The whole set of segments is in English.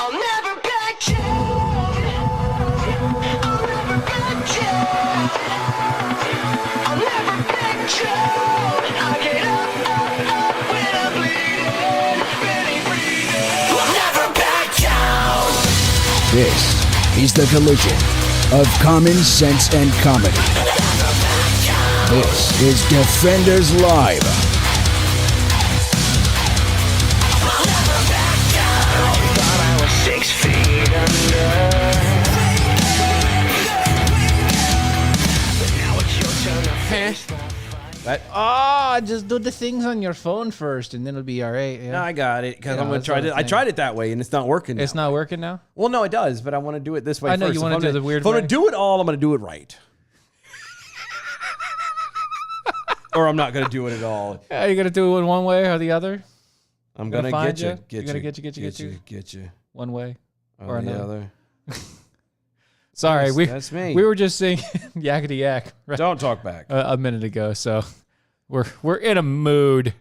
I'll never back down. I'll never back down. I'll never back down. I get up when I'm bleeding, really breathing. I'll never back down. This is the collision of common sense and comedy. This is Defenders Live. Thought I was 6 feet under. But now it's your turn to face the fight. Just do the things on your phone first, and then it'll be all right. Yeah. No, I got it because Yeah, I'm gonna that's try the it. I thing. tried it that way and it's not working. It's now. not working now? Well, no, it does, but I want to do it this way. I know first. you If wanna I'm do gonna- the weird If I'm way. gonna do it all, I'm gonna do it right. Or I'm not gonna do it at all. Are you going to do it in one way or the other? I'm Gonna gonna find get you. you? Get You're you. gonna get you? One way or Or the another? other. Sorry, That's me. we were just saying yakety yak right, Don't talk back. a minute ago, so we're in a mood.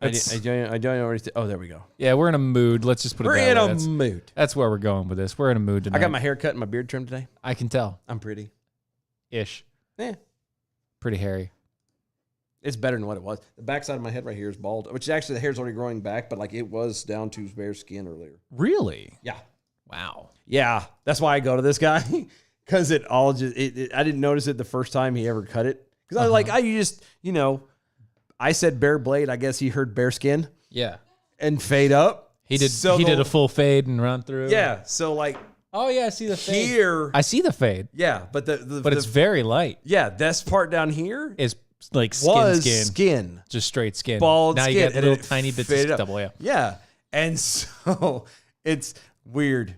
I That's- don't already. Oh, there we go. Yeah, we're in a mood. Let's just put it We're that in way. a That's, mood. that's where we're going with this. We're in a mood tonight. I got my hair cut and my beard trimmed today. I can tell. I'm pretty. Ish. Yeah. Pretty hairy. It's better than what it was. The backside of my head right here is bald, which actually the hair's already growing back, but like it was down to bare skin earlier. Really? Yeah. Wow. Yeah. That's why I go to this guy because it all just, I didn't notice it the first time he ever cut it. Because I was like, I said bare blade. I guess he heard bare skin Yeah. and fade up. He did. So he did a full fade and run through. Yeah. So like Oh yeah, I see the fade. here. I see the fade, Yeah. But but it's very light. yeah, this part down here It's like was skin, skin. just straight skin. Bald now skin. you get and little it tiny bits faded of up. double. Yeah. Yeah. And so it's weird.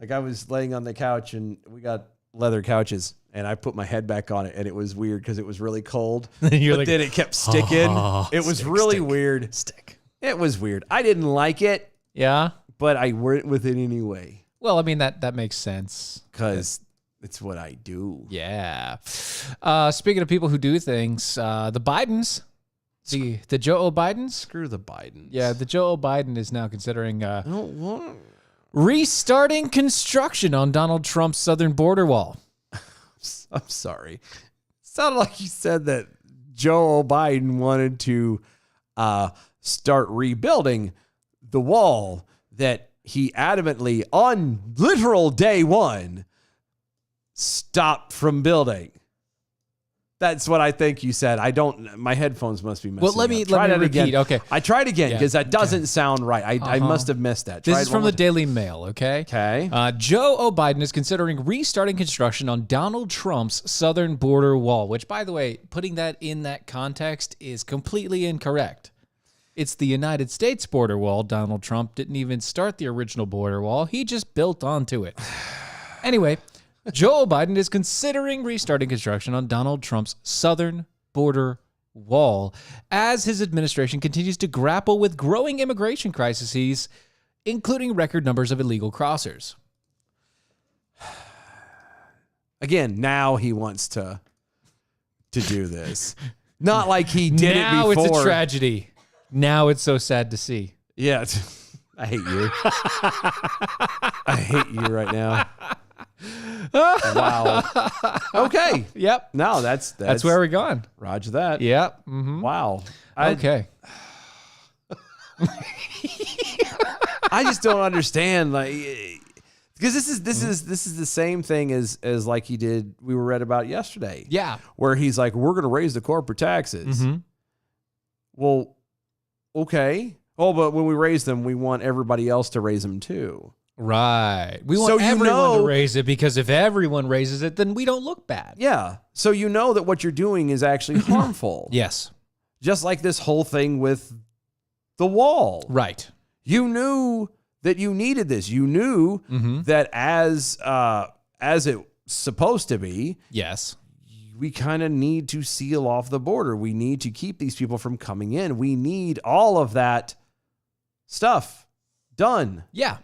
Like I was laying on the couch and we got leather couches and I put my head back on it and it was weird because it was really cold. You're but like, then it kept sticking. "Oh, it was stick, really stick, weird. Stick. It was weird. I didn't like it, Yeah. but I went with it anyway Well, I mean that makes sense. because it's what I do. Yeah. Speaking of people who do things, the Bidens, the Joe Bidens. Screw the Bidens. Yeah, the Joe Biden is now considering I don't want. restarting construction on Donald Trump's southern border wall. I'm sorry. It sounded like you said that Joe Biden wanted to start rebuilding the wall that he adamantly, on literal day one, stopped from building. That's what I think you said. I don't. My headphones must be messing Well, let me up. Try that repeat. again. Okay. I tried again Yeah. because that doesn't sound right. I must have missed that. This Try is it from one the more Daily Mail, okay? time. Okay. Joe Biden is considering restarting construction on Donald Trump's southern border wall, which, by the way, putting that in that context is completely incorrect. It's the United States border wall. Donald Trump didn't even start the original border wall. He just built onto it. Anyway, Joe Biden is considering restarting construction on Donald Trump's southern border wall as his administration continues to grapple with growing immigration crises, including record numbers of illegal crossers. Again, now he wants to do this. Not like he did Now it before. it's a tragedy. Now it's so sad to see. Yeah. I hate you. I hate you right now. Wow. Okay. Yep. No, that's That's where we're going. Roger that. Yep. Mm-hmm. Wow. Okay. I just don't understand, like, because this is the same thing as like he did. We read about yesterday. Yeah. Where he's like, we're going to raise the corporate taxes. Mm-hmm. Well, okay. Oh, but when we raise them, we want everybody else to raise them too. Right. We want So you everyone know- to raise it because if everyone raises it, then we don't look bad. Yeah. So you know that what you're doing is actually harmful. Yes. Just like this whole thing with the wall. Right. You knew that you needed this. You knew that as it's supposed to be, Yes. we kind of need to seal off the border. We need to keep these people from coming in. We need all of that stuff done. Yeah.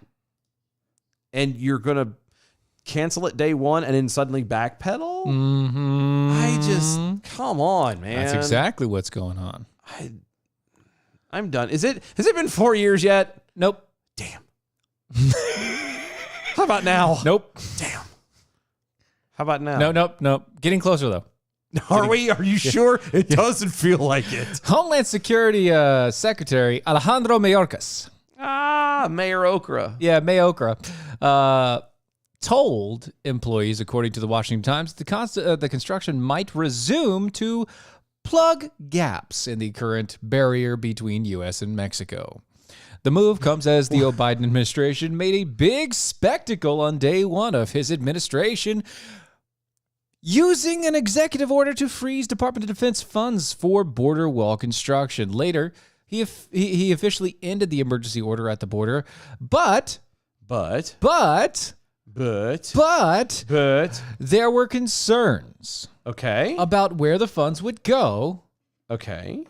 And you're going to cancel it day one and then suddenly backpedal? Mm-hmm. Come on, man. That's exactly what's going on. I'm done. Has it been 4 years yet? Nope. Damn. How about now? Nope. Damn. How about now? Nope. Getting closer, though. Are we? Are you sure? It doesn't feel like it. Homeland Security Secretary Alejandro Mayorkas. Mayor Okra. Yeah, Mayorkas. Told employees, according to the Washington Times, the construction might resume to plug gaps in the current barrier between U.S. and Mexico. The move comes as the Biden administration made a big spectacle on day one of his administration, using an executive order to freeze Department of Defense funds for border wall construction. Later, he officially ended the emergency order at the border, but there were concerns. Okay. About where the funds would go. Okay.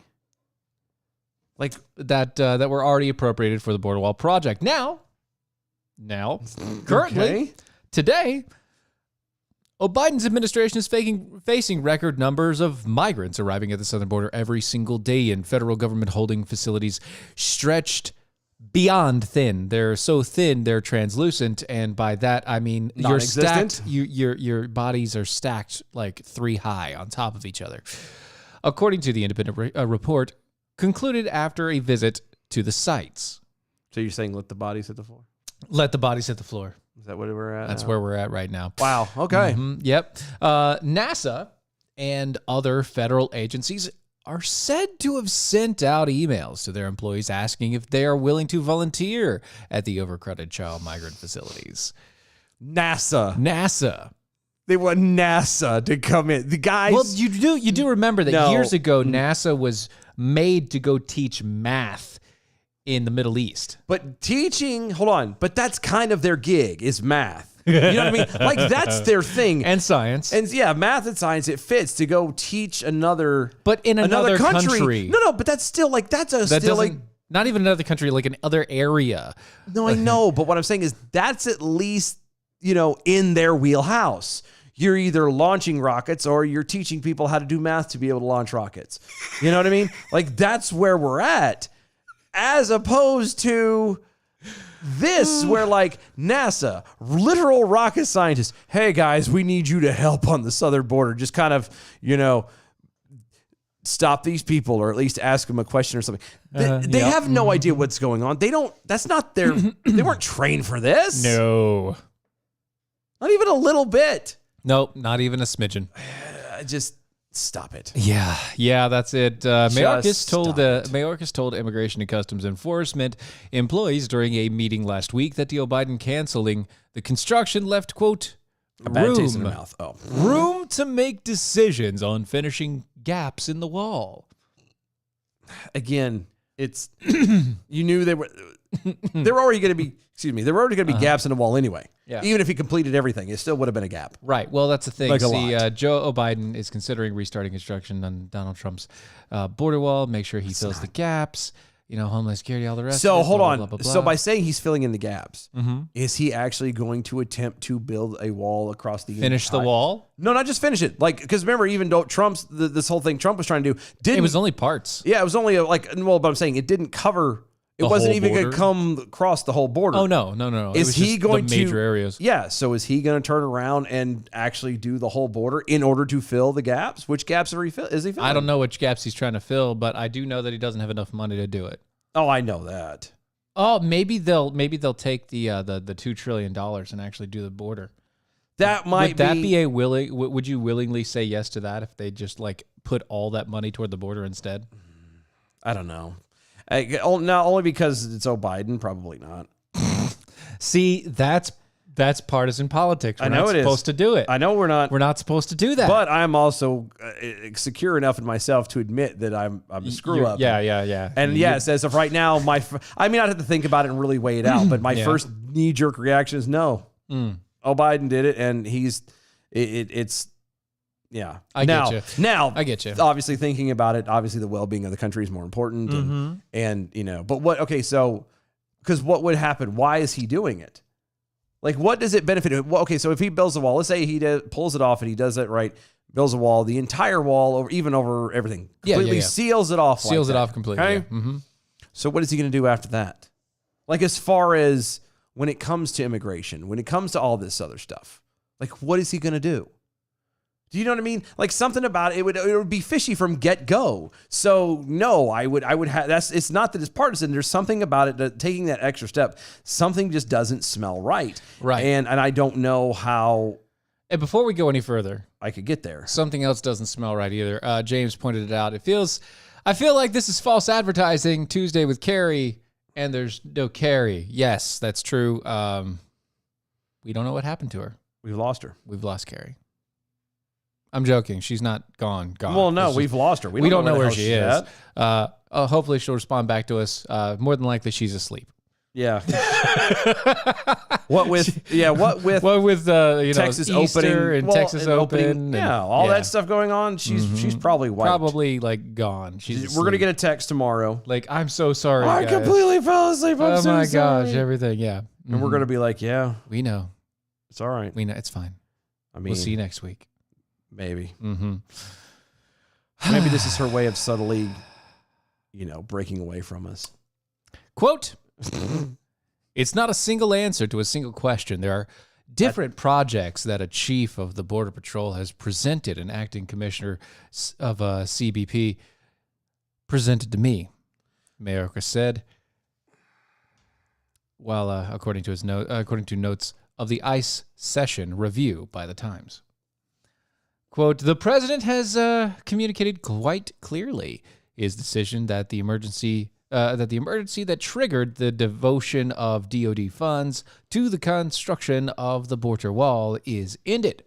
Like that were already appropriated for the border wall project. Now, currently, today, Biden's administration is facing record numbers of migrants arriving at the southern border every single day in federal government holding facilities stretched beyond thin. They're so thin, they're translucent, and by that I mean you're stacked. Your bodies are stacked like 3 high on top of each other, according to the independent report concluded after a visit to the sites. So you're saying let the bodies hit the floor? Let the bodies hit the floor. Is that where we're at? That's where we're at right now. Wow. Okay. Yep. NASA and other federal agencies are said to have sent out emails to their employees asking if they are willing to volunteer at the overcrowded child migrant facilities. NASA. They want NASA to come in. The guys. Well, you do remember that years ago, NASA was made to go teach math in the Middle East. But teaching, hold on, but that's kind of their gig is math. You know what I mean? Like that's their thing. And science. And yeah, math and science, it fits to go teach another. But in another country. No, but that's still like, not even another country, like another area. No, I know. But what I'm saying is that's at least, in their wheelhouse. You're either launching rockets or you're teaching people how to do math to be able to launch rockets. You know what I mean? Like that's where we're at, as opposed to this, where like NASA, literal rocket scientists, hey guys, we need you to help on the southern border. Just kind of, stop these people or at least ask them a question or something. They have no idea what's going on. That's not their, they weren't trained for this. No. Not even a little bit. Nope, not even a smidgen. Just stop it. Yeah, that's it. Mayorkas told Immigration and Customs Enforcement employees during a meeting last week that Joe Biden canceling the construction left, quote, a bad taste in their mouth. Room to make decisions on finishing gaps in the wall. Again, it's you knew they were already going to be. Excuse me. There were already going to be gaps in the wall anyway. Yeah. Even if he completed everything, it still would have been a gap. Right. Well, that's the thing. Like Joe Biden is considering restarting construction on Donald Trump's border wall. Make sure he fills the gaps. Homeland Security, all the rest. So of it, hold on. Blah, blah, blah. So by saying he's filling in the gaps, is he actually going to attempt to build a wall across the finish the wall? No, not just finish it. Like, because remember, even though this whole thing Trump was trying to do, it was only parts. Yeah, it was only but I'm saying it didn't cover. It wasn't even going to come across the whole border. Oh, no. Is he going to major areas? Yeah. So is he going to turn around and actually do the whole border in order to fill the gaps? Which gaps is he filling? I don't know which gaps he's trying to fill, but I do know that he doesn't have enough money to do it. Oh, I know that. Oh, maybe they'll take the $2 trillion and actually do the border. That might be a willing. Would you willingly say yes to that if they just like put all that money toward the border instead? I don't know. Not only because it's Biden, probably not. See, that's partisan politics. We're not supposed to do it. I know we're not. We're not supposed to do that. But I'm also secure enough in myself to admit that I'm a screw up. Yeah. And yes, as of right now, I mean, I'd have to think about it and really weigh it out. But my first knee jerk reaction is no. Biden did it, and it's. Yeah. I get you. Now, I get you. Obviously, thinking about it, obviously the well-being of the country is more important. And but what, okay, so, because what would happen? Why is he doing it? Like, what does it benefit? Well, okay, so if he builds a wall, let's say he pulls it off and he does it right, builds a wall, the entire wall, even over everything, completely seals it off. Seals it off completely. Okay? Yeah. So what is he going to do after that? Like, as far as when it comes to immigration, when it comes to all this other stuff. Like, what is he going to do? Do you know what I mean? Like, something about it would be fishy from get-go. So no, I would have, it's not that it's partisan. There's something about it that taking that extra step, something just doesn't smell right. Right. And I don't know how And before we go any further, I could get there. something else doesn't smell right either. James pointed it out. I feel like this is false advertising. Tuesday with Kari, and there's no Kari. Yes, that's true. We don't know what happened to her. We've lost her. We've lost Kari. I'm joking. She's not gone. Well, no, we've lost her. We don't know the where hell she she's is. at. Hopefully she'll respond back to us. More than likely she's asleep. Yeah. What with Texas Texas Easter opening and Texas and Open. yeah, all that stuff going on. She's probably wiped. Probably like gone. She's We're gonna asleep. get a text tomorrow. like, I'm so sorry. I guys. completely fell asleep. I'm Oh so my sorry. gosh, everything. Yeah. And we're gonna be like, yeah, We know. it's all right. We know. It's fine. I mean, We'll see you next week. maybe. Mm-hmm. Maybe this is her way of subtly, breaking away from us. Quote, it's not a single answer to a single question. There are different projects that a chief of the Border Patrol has presented, an acting commissioner of CBP presented to me, Mayorkas said, while according to notes of the ICE session review by the Times. Quote, the president has communicated quite clearly his decision that the emergency that triggered the devotion of DoD funds to the construction of the border wall is ended.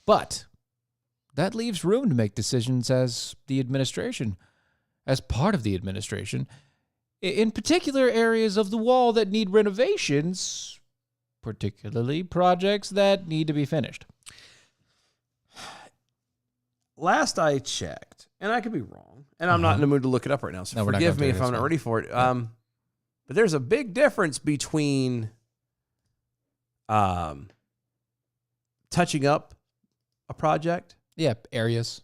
But that leaves room to make decisions as part of the administration, in particular areas of the wall that need renovations, particularly projects that need to be finished. Last I checked, and I could be wrong, and I'm not in the mood to look it up right now, so No, we're not forgive going me to. if I'm It's not fine. ready for it. But there's a big difference between touching up a project, Yeah, areas.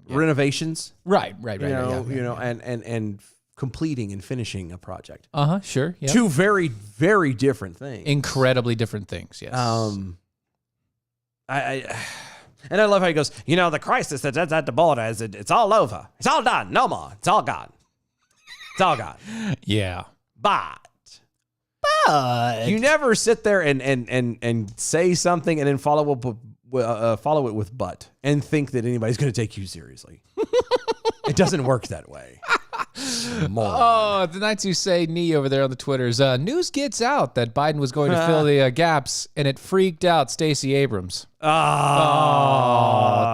renovations, Right. and completing and finishing a project. Uh-huh, sure. Yeah. Two very, very different things. Incredibly different things, yes. And I love how he goes, the crisis that's at the border it's all over. It's all done. No more. It's all gone. It's all gone. Yeah. But you never sit there and say something and then follow it with but and think that anybody's going to take you seriously. It doesn't work that way. Oh, the nights you say knee over there on the Twitters. News gets out that Biden was going to fill the gaps, and it freaked out Stacey Abrams. Oh,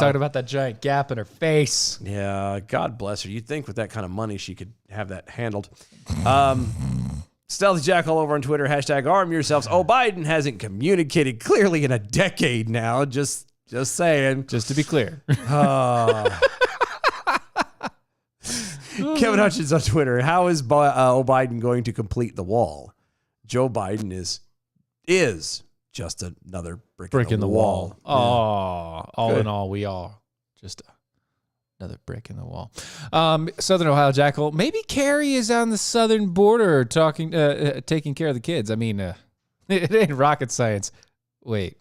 talking about that giant gap in her face. Yeah, God bless her. You'd think with that kind of money she could have that handled. Stealthy Jack all over on Twitter, #arm yourselves. Oh, Biden hasn't communicated clearly in a decade now. Just saying. Just to be clear. Kevin Hutchins on Twitter. How is Biden going to complete the wall? Joe Biden is just another brick in the wall. Oh, all Good. in all, we are just another brick in the wall. Southern Ohio Jackal. Maybe Kari is on the southern border taking care of the kids. I mean, it ain't rocket science. Wait.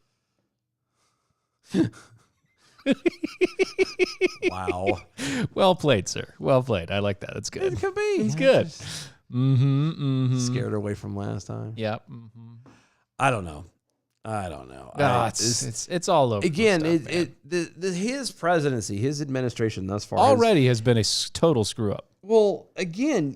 Wow. Well played, sir. Well played. I like that. That's good. It could be. It's good. Mm-hmm. Scared away from last time. Yep. Mm-hmm. I don't know. It's all over. Again, the stuff, his presidency, his administration thus far already has been a total screw up. Well, again,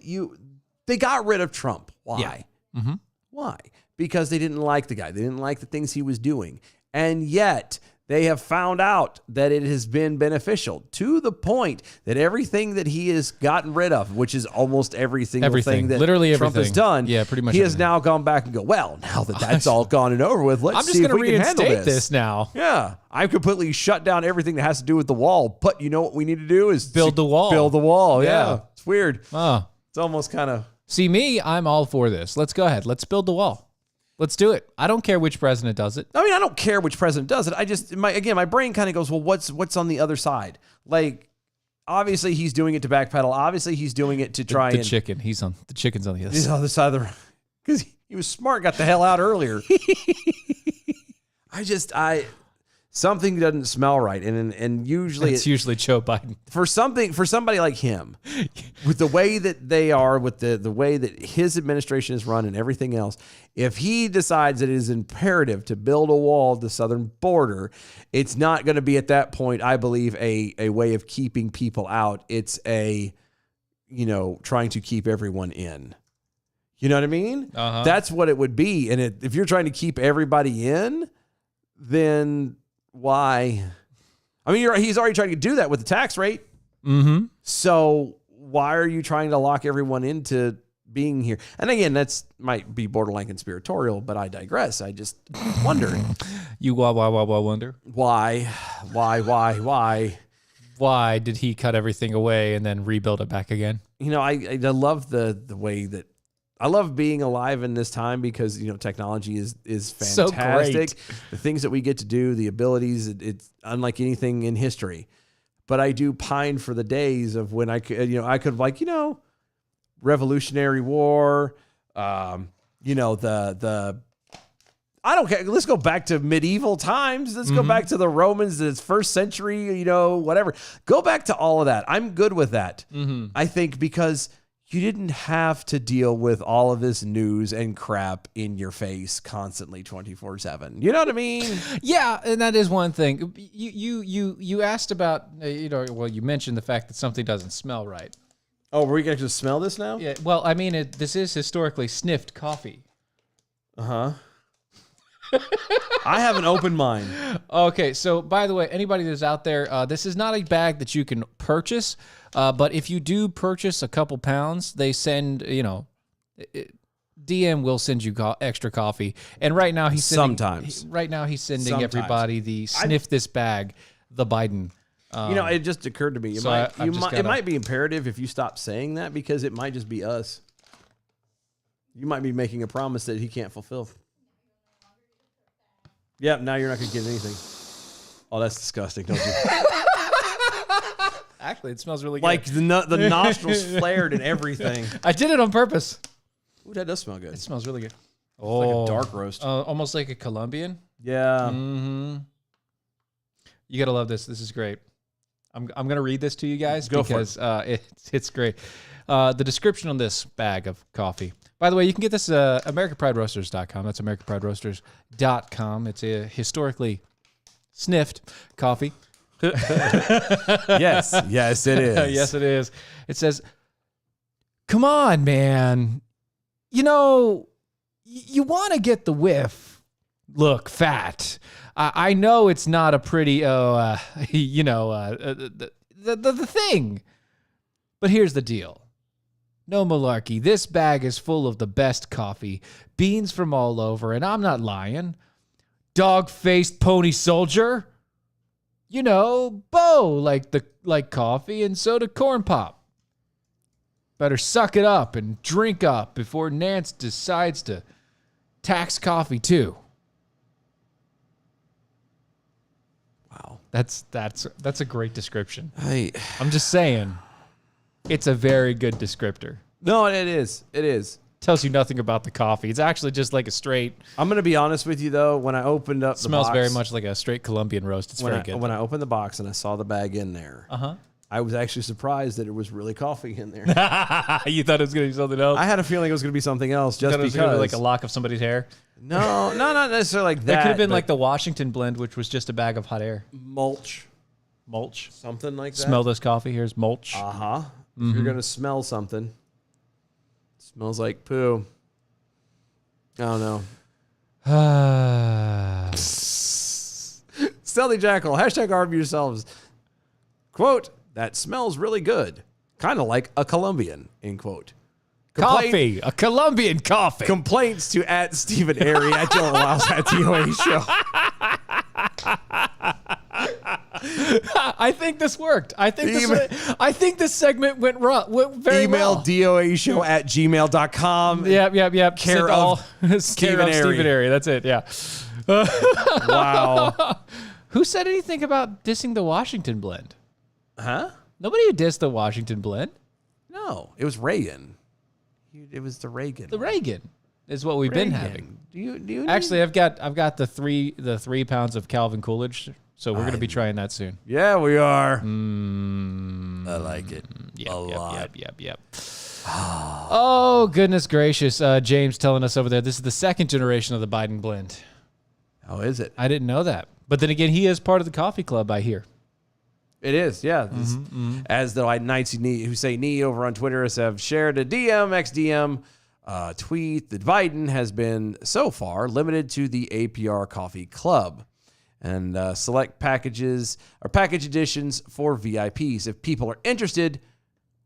they got rid of Trump. Why? Yeah. Mm-hmm. Why? Because they didn't like the guy. They didn't like the things he was doing. And yet they have found out that it has been beneficial to the point that everything that he has gotten rid of, which is almost every single thing that Literally Trump has everything. done, Yeah, pretty much he has everything. now gone back and go, well, now that that's all gone and over with, let's I'm just see if going to we can handle reinstate this. this now. Yeah, I've completely shut down everything that has to do with the wall. But you know what we need to do is Build the wall. Build the wall. Yeah, Yeah. it's weird. Oh. It's almost kind of. See me, I'm all for this. Let's go ahead. Let's build the wall. Let's do it. I don't care which president does it. I mean, I don't care which president does it. I just, my brain kind of goes, well, what's on the other side? Like, obviously he's doing it to backpedal. Obviously he's doing it to try The chicken. The chicken's on the other He's side. on the side of the, because He was smart, got the hell out earlier. Something doesn't smell right, and usually It's usually Joe Biden. for somebody like him, with the way that they are, with the way that his administration is run and everything else, if he decides that it is imperative to build a wall at the southern border, it's not going to be at that point, I believe, a way of keeping people out. It's trying to keep everyone in. You know what I mean? Uh-huh. That's what it would be. And if you're trying to keep everybody in, then why? I mean, he's already trying to do that with the tax rate. Mm-hmm. So why are you trying to lock everyone into being here? And again, that's might be borderline conspiratorial, but I digress. I just wonder. You wonder? Why? Why did he cut everything away and then rebuild it back again? I love the way that I love being alive in this time because, technology is So fantastic. great. The things that we get to do, the abilities, it's unlike anything in history. But I do pine for the days of when I could Revolutionary War, the I don't care. Let's go back to medieval times. Let's go back to the Romans, the first century, whatever. Go back to all of that. I'm good with that. Mm-hmm. I think because you didn't have to deal with all of this news and crap in your face constantly 24/7. You know what I mean? Yeah, and that is one thing. You asked about, you mentioned the fact that something doesn't smell right. Oh, were we going to just smell this now? Yeah, well, I mean, this is historically sniffed coffee. Uh-huh. I have an open mind. Okay, so by the way, anybody that's out there, this is not a bag that you can purchase, but if you do purchase a couple pounds, they send, DM will send you extra coffee. And right now he's sending, Sometimes. Right now he's sending Sometimes. everybody the sniff this bag, the Biden. It just occurred to me. It might be imperative if you stop saying that because it might just be us. You might be making a promise that he can't fulfill. Yep, now you're not going to get anything. Oh, that's disgusting, don't you? Actually, it smells really good. Like the nostrils flared and everything. I did it on purpose. Ooh, that does smell good. It smells really good. It's like a dark roast. Almost like a Colombian. Yeah. Mm-hmm. You gotta love this. This is great. I'm gonna read this to you guys because it's great. The description on this bag of coffee. By the way, you can get this at AmericanPrideRoasters.com. That's AmericanPrideRoasters.com. It's a historically sniffed coffee. Yes, it is. Yes, it is. It says, "Come on, man. You want to get the whiff. Look, fat. I know it's not a pretty, the thing. But here's the deal. No malarkey. This bag is full of the best coffee, beans from all over, and I'm not lying. Dog-faced pony soldier. Bo like coffee, and so do corn pop. Better suck it up and drink up before Nance decides to tax coffee too." Wow. That's a great description. Hey. I'm just saying, it's a very good descriptor. No, it is. It is. Tells you nothing about the coffee. It's actually just like a straight. I'm going to be honest with you, though. When I opened up the Smells box, very much like a straight Colombian roast. It's very good. When I opened the box and I saw the bag in there, I was actually surprised that it was really coffee in there. You thought it was going to be something else? I had a feeling it was going to be something else just Thought it was because. gonna be like a lock of somebody's hair. No, not necessarily like that. That could have been but like the Washington blend, which was just a bag of hot air. mulch, something like that. Smell this coffee. Here's mulch. If you're going to smell something, it smells like poo. I don't know. Stealthy Jackal, #arm yourselves. Quote, "That smells really good. Kind of like a Colombian," end quote. Coffee. A Colombian coffee. Complaints to @Stephen Airy at Joe Wiles at DOA Show. I think this worked. I think this segment went very Email well. doashow@gmail.com. Yep. Care of Stephen Airy. That's it. Yeah. Wow. Who said anything about dissing the Washington blend? Huh? Nobody dissed the Washington blend. No, it was Reagan. It was the Reagan. The Reagan. is what we've been Reagan, having. Do you Actually, I've got the 3 pounds of Calvin Coolidge, so we're gonna be trying that soon. Yeah, we are. I like it a lot. Yep. Oh, goodness gracious. James telling us over there, this is the second generation of the Biden blend. How is it? I didn't know that. But then again, he is part of the coffee club, I hear. It is, yeah. As the Knights who say knee over on Twitter have shared a XDM tweet that Biden has been so far limited to the APR Coffee Club and select packages or package editions for VIPs. If people are interested,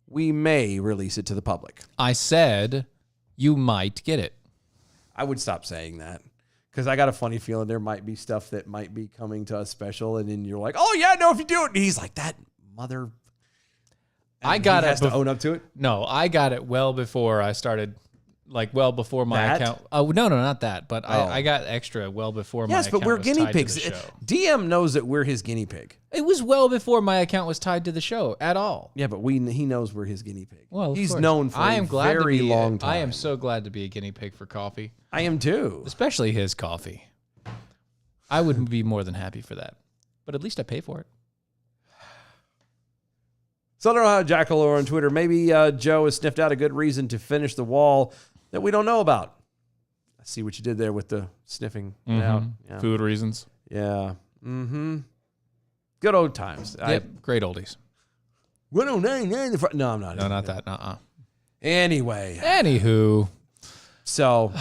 we may release it to the public. I said you might get it. I would stop saying that because I got a funny feeling there might be stuff that might be coming to us special, and then you're like, "Oh yeah, no, if you do it," and he's like, "That mother." And I got he it. has to own up to it. No, I got it well before I started. Like well before my That? account. Oh no, not that. But I got extra well before my account. Yes, but we're was guinea tied to pigs. the show. DM knows that we're his guinea pig. It was well before my account was tied to the show at all. Yeah, but he knows we're his guinea pig. Well, of he's course. known for I am a glad very to be, long time. I am so glad to be a guinea pig for coffee, I am too. especially his coffee. I would be more than happy for that, but at least I pay for it. Southern Ohio Jackal or on Twitter. Maybe Joe has sniffed out a good reason to finish the wall that we don't know about. I see what you did there with the sniffing it out. Yeah. Food reasons. Yeah. Mm-hmm. Good old times. Yep, great oldies. 109.9. No, I'm not. No, not that. Anyway. Anywho, So,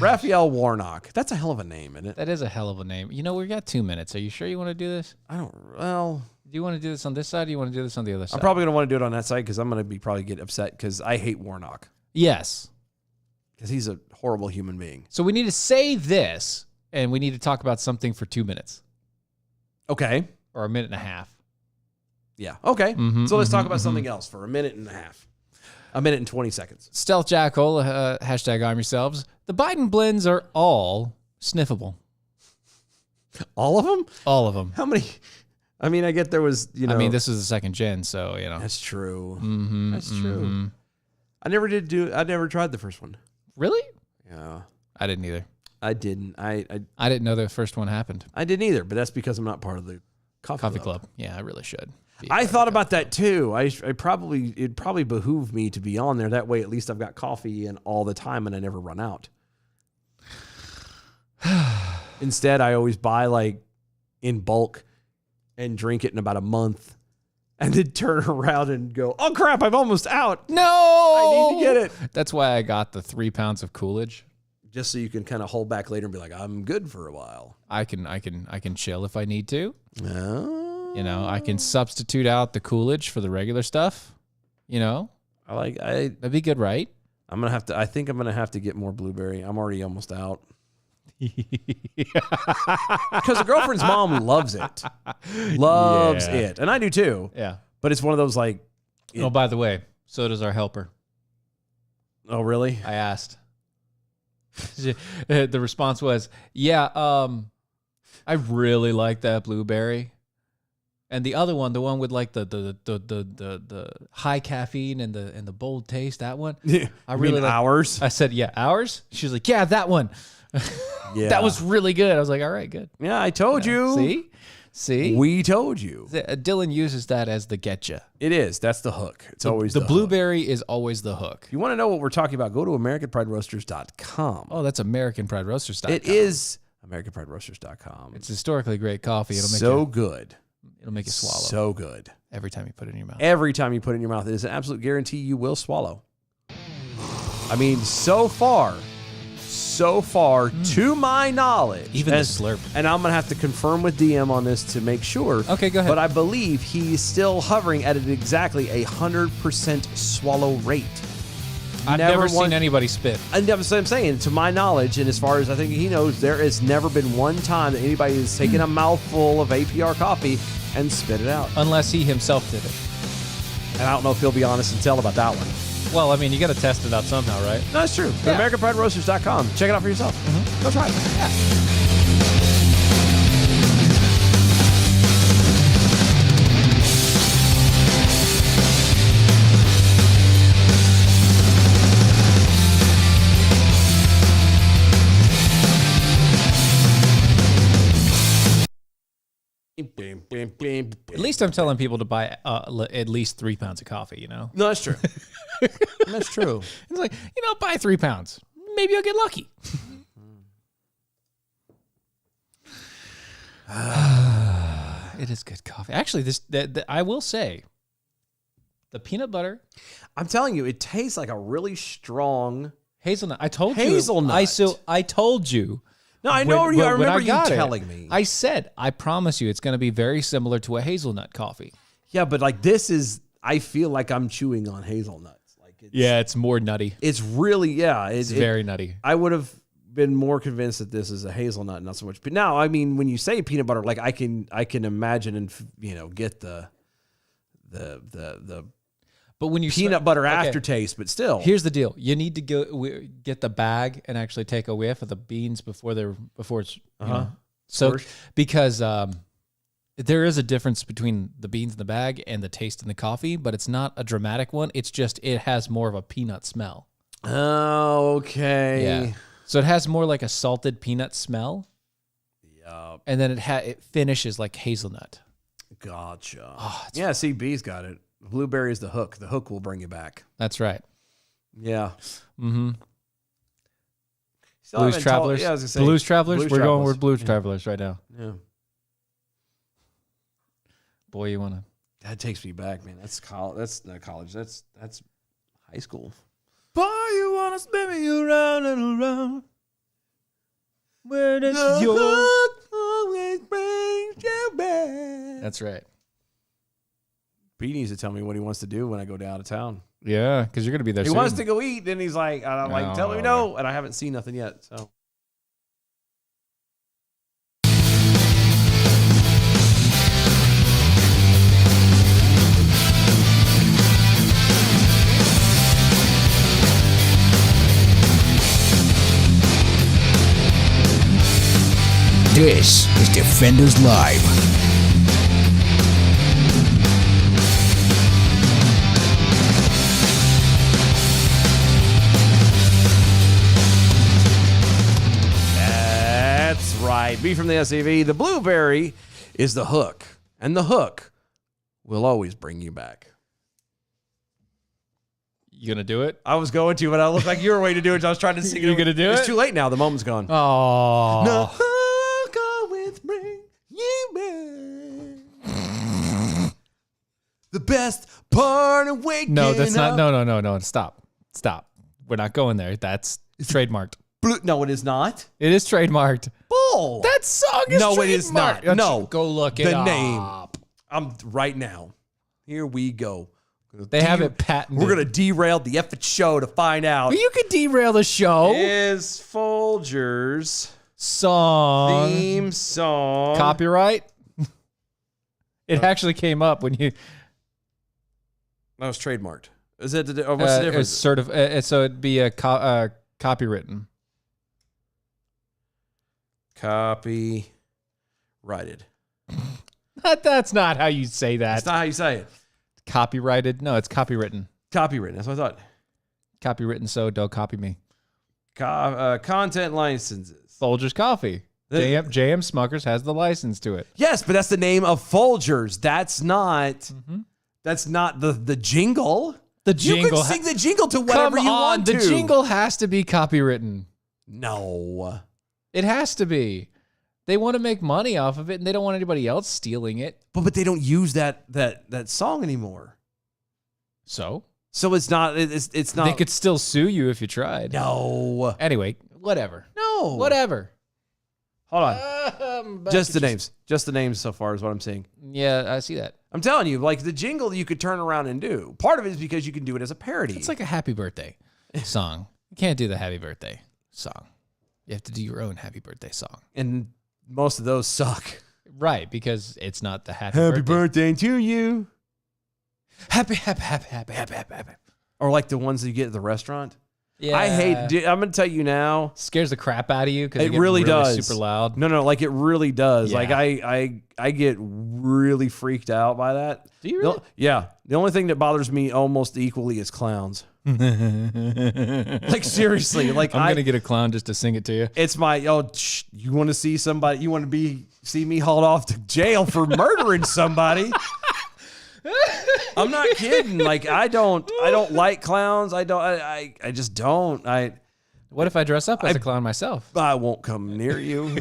Raphael Warnock. That's a hell of a name, isn't it? that is a hell of a name. You know, we got 2 minutes. Are you sure you want to do this? Well, Do you want to do this on this side or do you want to do this on the other side? I'm probably going to want to do it on that side because I'm going to probably get upset because I hate Warnock Yes. because he's a horrible human being. So we need to say this, and we need to talk about something for 2 minutes Okay. or a minute and a half. Yeah. Okay. So let's talk about something else for a minute and a half. A minute and 20 seconds. Stealth Jackal, hashtag arm yourselves. The Biden blends are all sniffable. All of them? All of them. How many? I mean, I get there was, I mean, this is the second gen, so, you know. That's true. That's true. I never tried the first one. Really? Yeah. I didn't either. I didn't. I didn't know the first one happened. I didn't either, but that's because I'm not part of the coffee Club. Yeah, I really should. I thought about that too. It'd probably behoove me to be on there. That way, at least I've got coffee in all the time and I never run out. Instead, I always buy like in bulk and drink it in about a month and then turn around and go, oh crap, I'm almost out. No! I need to get it. That's why I got the 3 pounds of Coolidge. Just so you can kind of hold back later and be like, I'm good for a while. I can chill if I need to. Oh. You know, I can substitute out the Coolidge for the regular stuff. You know, that'd be good, right? I think I'm gonna have to get more blueberry. I'm already almost out. Because the girlfriend's mom loves it. Loves Yeah. it. And I do too. Yeah. But it's one of those like, Oh, by the way, so does our helper. oh really? I asked. The response was, "Yeah, I really like that blueberry." And the other one, the one with like the high caffeine and the bold taste, that one. I really like. ours. I said, "Yeah, ours." She's like, "Yeah, that one." Yeah. That was really good. I was like, "All right, good." Yeah, I told you. See. We told you. Dylan uses that as the getcha. It is. That's the hook. It's always the hook. blueberry is always the hook. If you want to know what we're talking about, go to AmericanPrideRoasters.com. Oh, that's AmericanPrideRoasters.com. It is AmericanPrideRoasters.com. It's historically great coffee. It'll make so good. It'll make you swallow So good. every time you put it in your mouth. Every time you put it in your mouth, it is an absolute guarantee you will swallow. I mean, so far, to my knowledge. Even the slurp. And I'm going to have to confirm with DM on this to make sure. Okay, go ahead. But I believe he's still hovering at exactly 100% swallow rate. I've never seen anybody spit. And that's what I'm saying. To my knowledge, and as far as I think he knows, there has never been one time that anybody has taken a mouthful of APR coffee and spit it out. Unless he himself did it. And I don't know if he'll be honest and tell about that one. Well, I mean, you got to test it out somehow, right? No, it's true. Yeah. AmericanPrideRoasters.com. Check it out for yourself. Go try it. Yeah. At least I'm telling people to buy at least 3 pounds of coffee, you know? No, that's true. That's true. It's like, buy 3 pounds. Maybe I'll get lucky. It is good coffee. Actually, I will say, the peanut butter. I'm telling you, it tastes like a really strong hazelnut. I told you. Hazelnut. I told you. No, I know you. I remember you telling me. I said, I promise you, it's going to be very similar to a hazelnut coffee. Yeah, but like this is, I feel like I'm chewing on hazelnuts. Like it's more nutty. It's really, It's very nutty. I would have been more convinced that this is a hazelnut, not so much. But now, I mean, when you say peanut butter, like I can imagine and get the But when you peanut butter aftertaste, but still. Here's the deal: you need to get the bag and actually take a whiff of the beans before it's so because there is a difference between the beans in the bag and the taste in the coffee, but it's not a dramatic one. It's just it has more of a peanut smell. Oh, okay. Yeah. So it has more like a salted peanut smell. Yeah. And then it finishes like hazelnut. Gotcha. Yeah. See, B's got it. Blueberry is the hook. The hook will bring you back. That's right. Yeah. Mm-hmm. Still Blues haven't Travelers. I was gonna say, Blues Travelers. Blues We're Travelers. going with Blues Travelers right now. Yeah. Boy, you want to. That takes me back, man. That's college. That's not college. That's high school. Boy, you wanna spin me around and around. Where does your hook always brings you back? That's right. Pete needs to tell me what he wants to do when I go down to town. Yeah, because you're going to be there He soon. wants to go eat, and he's like, I'm like, tell me no, and I haven't seen nothing yet. So. This is Defenders Live. That's right. B from the SAV. The blueberry is the hook, and the hook will always bring you back. You going to do it? I was going to, but I looked like you were waiting to do it. So I was trying to sing it. You gonna do It's it? too late now. The moment's gone. Oh. The hook always bring you back. The best part of waking No, that's not. up. No. Stop. We're not going there. That's trademarked. No, it is not. It is trademarked. Bull. That song is No, trademarked. it is not. No. Go look it The up. name. I'm right now. Here we go. They have it patented. We're going to derail the effing show to find out. You could derail the show. Is Folger's Song. theme song Copyright. It actually came up when you. That was trademarked. Is it? Or what's the difference? It's sort of. So it'd be a copywritten. Copyrighted. That's not how you say that. That's not how you say it. Copyrighted? No, it's copywritten. Copywritten. That's what I thought. Copywritten, so don't copy me. Content licenses. Folgers Coffee. JM Smuckers has the license to it. Yes, but that's the name of Folgers. That's not. That's not the jingle. The jingle. You can sing the jingle to whatever Come you on, want to. the jingle has to be copywritten. No. It has to be. They want to make money off of it, and they don't want anybody else stealing it. But they don't use that song anymore. So it's not. It's not. they could still sue you if you tried. No. Anyway, whatever. No. Whatever. Hold on. Just the names. Just the names so far is what I'm seeing. Yeah, I see that. I'm telling you, like the jingle you could turn around and do. Part of it is because you can do it as a parody. It's like a happy birthday song. You can't do the happy birthday song. You have to do your own happy birthday song. And most of those suck. Right, because it's not the happy birthday to you. Happy. Or like the ones that you get at the restaurant. Yeah. I hate. I'm gonna tell you now. Scares the crap out of you because It really does. super loud. No, like it really does. Yeah. Like I get really freaked out by that. Do you really? Yeah. The only thing that bothers me almost equally is clowns. Like seriously, like I'm gonna get a clown just to sing it to you. It's my you want to see somebody? You want to see me hauled off to jail for murdering somebody? I'm not kidding. Like I don't like clowns. I just don't. What if I dress up as a clown myself? I won't come near you.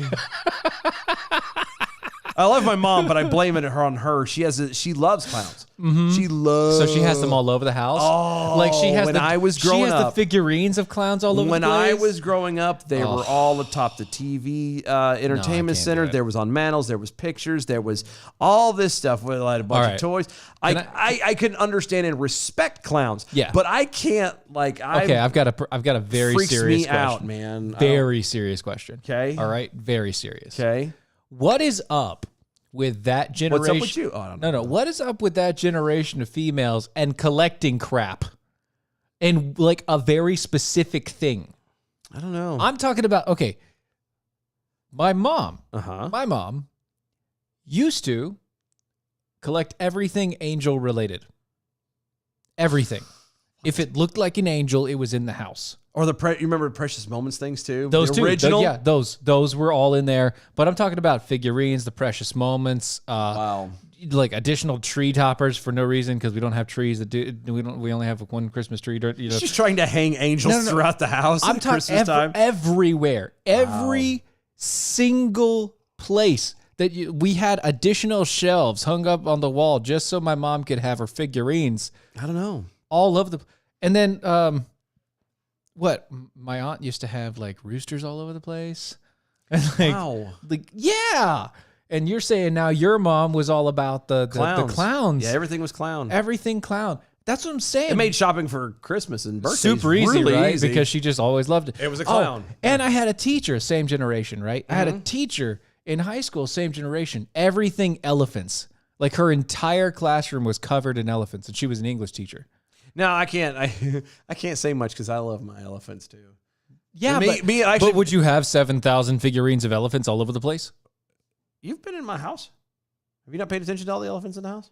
I love my mom, but I blame it on her. She loves clowns. Mm-hmm. She loves. So she has them all over the house. Oh, like she has. When I was growing she has up, the figurines of clowns all over. When the place. I was growing up, they were all atop the TV entertainment center. There was on mantles. There was pictures. There was all this stuff. With like a bunch of toys. I can understand and respect clowns. Yeah, but I can't like. I've got a very freaks serious me question. out, man. Very serious question. Okay. All right. Very serious. Okay. What is up with that generation? What's up with you? Oh, I don't know. No. What is up with that generation of females and collecting crap and like a very specific thing? I don't know. I'm talking about, okay, my mom used to collect everything angel related. Everything. If it looked like an angel, it was in the house. Or you remember Precious Moments things too? Those the two, original? those were all in there. But I'm talking about figurines, the Precious Moments, Wow. like additional tree toppers for no reason because we don't have trees that do. We only have one Christmas tree. She's trying to hang angels throughout the house at Christmas time. Everywhere, every single place that we had additional shelves hung up on the wall just so my mom could have her figurines. I don't know. All over the, and then what my aunt used to have like roosters all over the place. And like, Wow. Like yeah. And you're saying now your mom was all about the clowns. Yeah, everything was clown. Everything clown. That's what I'm saying. It made shopping for Christmas and birthdays super easy, really right? easy. Because she just always loved it. It was a clown. Oh, and I had a teacher, same generation, right? I had Mm-hmm. a teacher in high school, same generation. Everything elephants. Like her entire classroom was covered in elephants, and she was an English teacher. No, I can't. I can't say much because I love my elephants too. Yeah, Actually, but would you have 7,000 figurines of elephants all over the place? You've been in my house. Have you not paid attention to all the elephants in the house?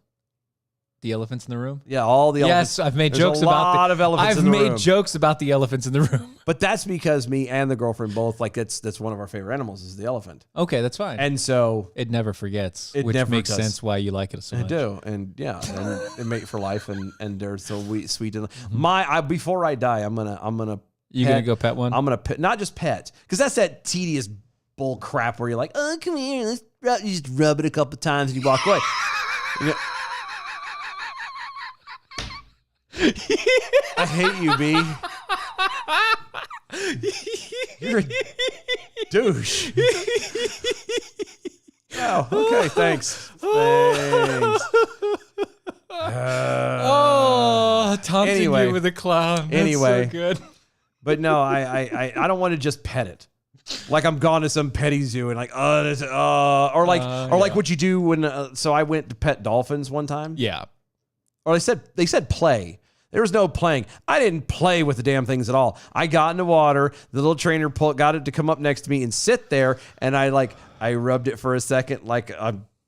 The elephants in the room? Yeah, all the elephants. Yes, I've made There's jokes a about lot of elephants I've in the made room. jokes about the elephants in the room. But that's because me and the girlfriend both like that's one of our favorite animals is the elephant. Okay, that's fine. And so it never forgets, It which never makes does. sense why you like it so I much. do, and yeah, and they mate for life, and they're so sweet. And before I die, I'm gonna. You gonna go pet one? I'm gonna pet, not just pet, because that's that tedious bull crap where you're like, oh, come here, you just rub it a couple times and you walk away. You know- I hate you, B. You're a douche. Oh, okay, thanks. Thanks. Oh, taunting anyway. you with a clown. That's Anyway. so good. But no, I don't want to just pet it. Like I'm gone to some petty zoo and like, or like what you do when. So I went to pet dolphins one time. Yeah. Or they said play. There was no playing. I didn't play with the damn things at all. I got in the water. The little trainer got it to come up next to me and sit there, and I rubbed it for a second like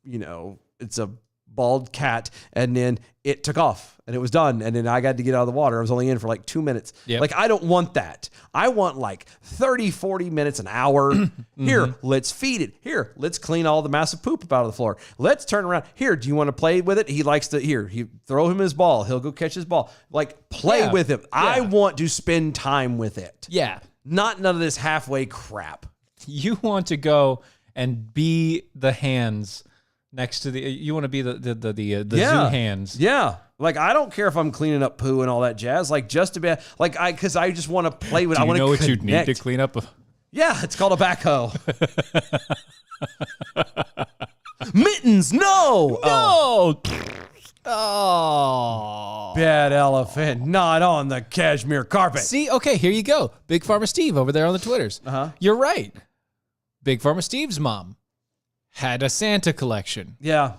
it's a bald cat, and then it took off and it was done, and then I got to get out of the water. I was only in for like 2 minutes. Yep. Like I don't want that. I want like 30, 40 minutes, an hour. Here, let's feed it. Here, let's clean all the massive poop up out of the floor. Let's turn around. Here, do you want to play with it? He likes to, he throw him his ball. He'll go catch his ball. Like play Yeah. with it. I Yeah. want to spend time with it. Yeah. Not none of this halfway crap. You want to go and be the hands next to you want to be the zoo hands. Yeah. Like, I don't care if I'm cleaning up poo and all that jazz. Like, just to be, like, because I just want to play with it. Do I you want to know what connect. you'd need to clean up? Yeah, it's called a backhoe. Mittens, no! No! Oh. Bad elephant, not on the cashmere carpet. See, okay, here you go. Big Pharma Steve over there on the Twitters. Uh-huh. You're right. Big Pharma Steve's mom had a Santa collection. Yeah.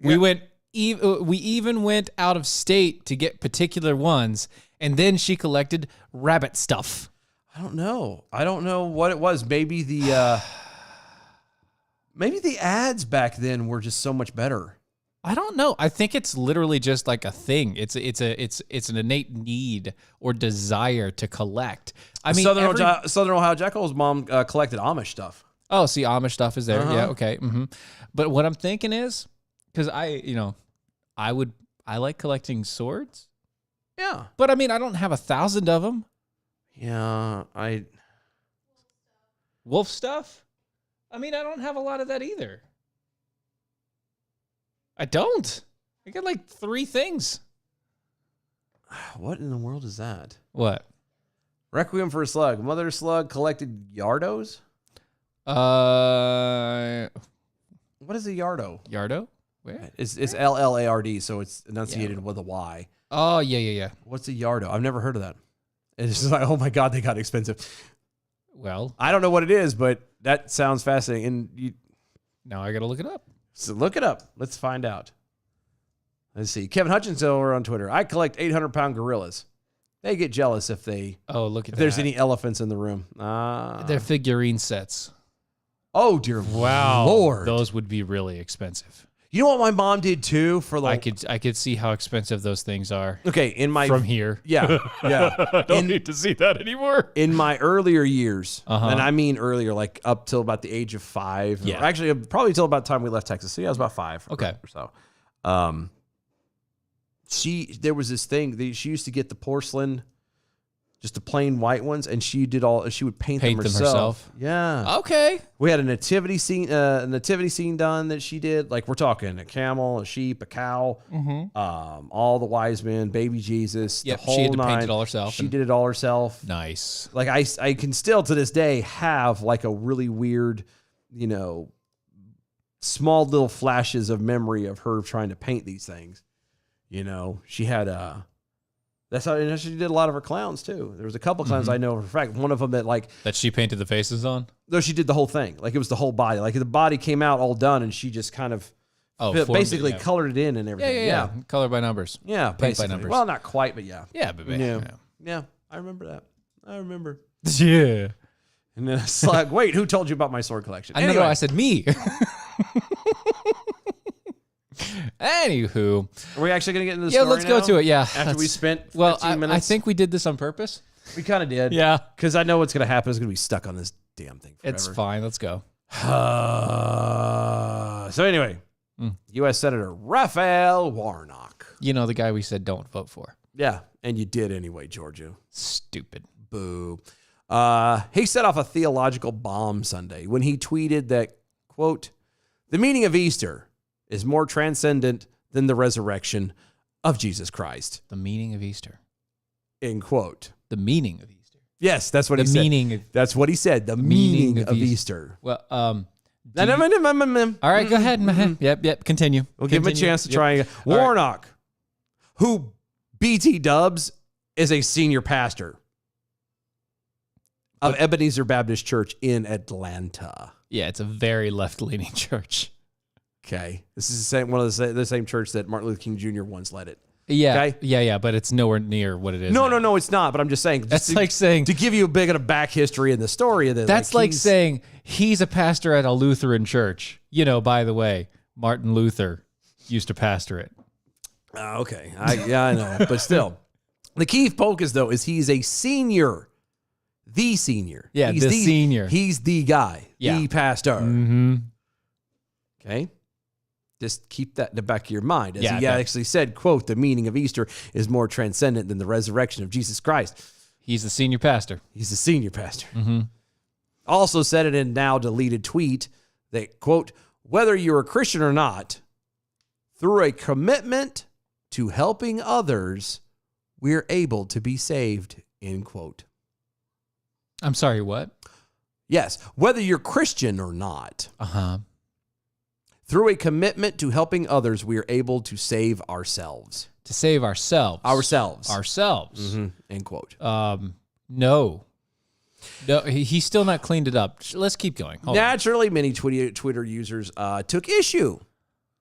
We even went out of state to get particular ones, And then she collected rabbit stuff. I don't know. I don't know what it was. Maybe the ads back then were just so much better. I don't know. I think it's literally just like a thing. It's an innate need or desire to collect. I mean, Southern Ohio Jekyll's mom collected Amish stuff. Oh, see, Amish stuff is there. Yeah, okay. But what I'm thinking is, because I like collecting swords. Yeah. But I mean, I don't have 1,000 of them. Yeah, Wolf stuff? I mean, I don't have a lot of that either. I don't. I got like 3 things. What in the world is that? What? Requiem for a Slug. Mother Slug collected Yardos? What is a Yardo? Yardo? Where? It's LLARD, so it's enunciated with a Y. Oh, yeah. What's a Yardo? I've never heard of that. It's just like, oh my God, they got expensive. Well, I don't know what it is, but that sounds fascinating. And now I got to look it up. so look it up. Let's find out. Let's see. Kevin Hutchinson over on Twitter. I collect 800-pound gorillas. They get jealous if there's any elephants in the room. They're figurine sets. Oh dear Lord. Those would be really expensive. You know what my mom did too for like I could see how expensive those things are. Okay, from here. Yeah. I don't need to see that anymore. In my earlier years, and I mean earlier, like up till about the age of 5. Yeah. Or actually, probably till about the time we left Texas. So yeah, I was about 5. Okay. Or so. There was this thing that she used to get the porcelain, just the plain white ones, and she would paint them herself. Yeah. Okay. We had a nativity scene done that she did. Like we're talking a camel, a sheep, a cow, all the wise men, baby Jesus, Yep, the whole she had to nine. paint it all herself. She did it all herself. Nice. Like I can still to this day have like a really weird, small little flashes of memory of her trying to paint these things. She had that's how she did a lot of her clowns too. There was a couple clowns I know for a fact. One of them that she painted the faces on. No, she did the whole thing. Like it was the whole body. Like the body came out all done, and she just kind of basically colored it in and everything. Yeah. Color by numbers. Yeah, Paint by basically. numbers. Well, not quite, but yeah. Yeah, but Yeah. I remember that. I remember. Yeah. And then it's like, wait, who told you about my sword collection? No, I said me. Anywho, are we actually going to get into the story let's go to it. Yeah, after we spent 15 minutes. I think we did this on purpose. We kind of did. Yeah, because I know what's going to happen is going to be stuck on this damn thing forever. It's fine. Let's go. So anyway, U.S. Senator Raphael Warnock. The guy we said don't vote for. Yeah, and you did anyway, Georgia. Stupid. Boo. He set off a theological bomb Sunday when he tweeted that, quote, the meaning of Easter is more transcendent than the resurrection of Jesus Christ. The meaning of Easter. End quote. The meaning of Easter. Yes, that's what he said. That's what he said. The meaning of Easter. Well, all right, go ahead. Yep. Continue. We'll give him a chance to try again. Warnock, who BT dubs is a senior pastor of Ebenezer Baptist Church in Atlanta. Yeah, it's a very left-leaning church. Okay, this is the same church that Martin Luther King Jr. once led it. Yeah, okay? yeah, but it's nowhere near what it is. No, it's not. But I'm just saying. That's like saying to give you a bit of back history in the story of this. That's like saying he's a pastor at a Lutheran church. By the way, Martin Luther used to pastor it. Okay, I know, but still, the key focus though is he's a senior. The senior. Yeah, he's the senior. He's the guy. Yeah. The pastor. Mm-hmm. Okay. Just keep that in the back of your mind. As he actually said, quote, the meaning of Easter is more transcendent than the resurrection of Jesus Christ. He's the senior pastor. He's the senior pastor. Mm-hmm. Also said it in a now deleted tweet that, quote, whether you're a Christian or not, through a commitment to helping others, we're able to be saved, end quote. I'm sorry, what? Yes, whether you're Christian or not. Uh-huh. Through a commitment to helping others, we are able to save ourselves. To save ourselves. Ourselves. Mm-hmm. End quote. No, he's still not cleaned it up. Let's keep going. Naturally, many Twitter users took issue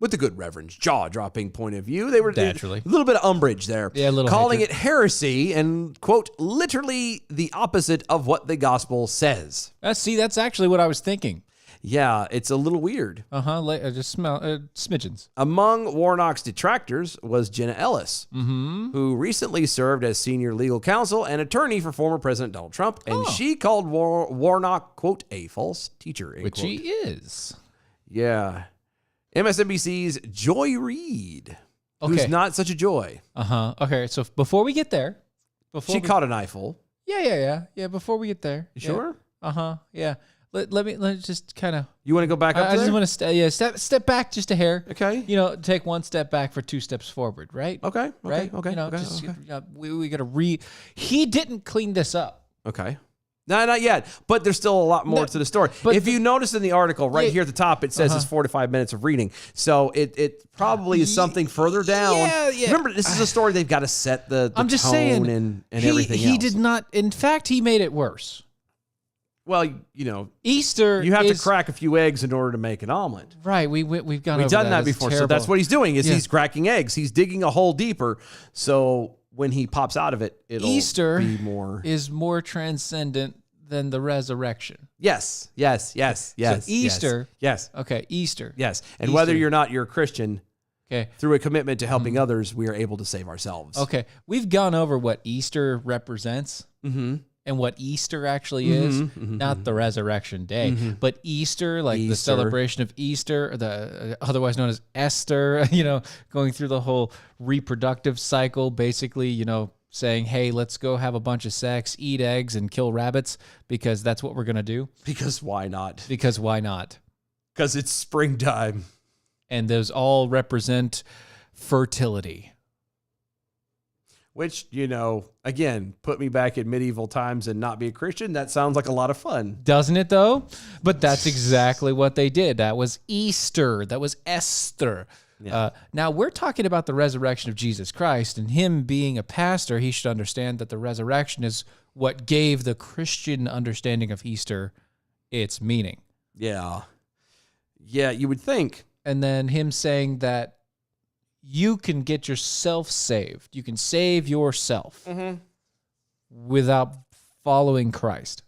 with the good Reverend's jaw-dropping point of view. They were Naturally. a little bit of umbrage there. Yeah, a little calling hatred. it heresy and, quote, literally the opposite of what the gospel says. See, that's actually what I was thinking. Yeah, it's a little weird. Just smell smidgens. Among Warnock's detractors was Jenna Ellis, who recently served as senior legal counsel and attorney for former President Donald Trump, and she called Warnock, quote, a false teacher, end Which quote. he is. Yeah. MSNBC's Joy Reid, who's Okay. not such a joy. Okay, so before we get there, She caught an eyeful. Yeah. Before we get there, You sure? Yeah. Let me just kind of. You want to go back up I there? just want to step back just a hair. Okay. Take one step back for 2 steps forward, right? Okay. Right. Okay. We got to He didn't clean this up. Okay. No, not yet. But there's still a lot more to the story. but If you notice in the article right here at the top, it says it's 4 to 5 minutes of reading. So it probably is something further down. Yeah. Remember, this is a story they've got to set the I'm just tone saying, and he, everything He else. did not. In fact, he made it worse. Well, Easter. you have is, to crack a few eggs in order to make an omelet. Right. We've gone. We've over done that It's before. So terrible. that's what he's doing is Yeah. he's cracking eggs. He's digging a hole deeper. So when he pops out of it, it'll Easter be more. is more transcendent than the resurrection. Yes. Easter. Yes. Okay, Easter. Yes. And Easter. whether you're a Christian, Okay. through a commitment to helping others, we are able to save ourselves. Okay. We've gone over what Easter represents and what Easter actually is. Not the resurrection day, but Easter, like the Easter. celebration of Easter, the otherwise known as Esther, going through the whole reproductive cycle, basically, saying, hey, let's go have a bunch of sex, eat eggs, and kill rabbits because that's what we're going to do. Because why not? Because why not? Because it's springtime. And those all represent fertility. Which, again, put me back in medieval times and not be a Christian. That sounds like a lot of fun. Doesn't it, though? But that's exactly what they did. That was Easter. That was Esther. Yeah. Now, we're talking about the resurrection of Jesus Christ, and him being a pastor, he should understand that the resurrection is what gave the Christian understanding of Easter its meaning. Yeah. Yeah, you would think. And then him saying that you can get yourself saved. You can save yourself without following Christ.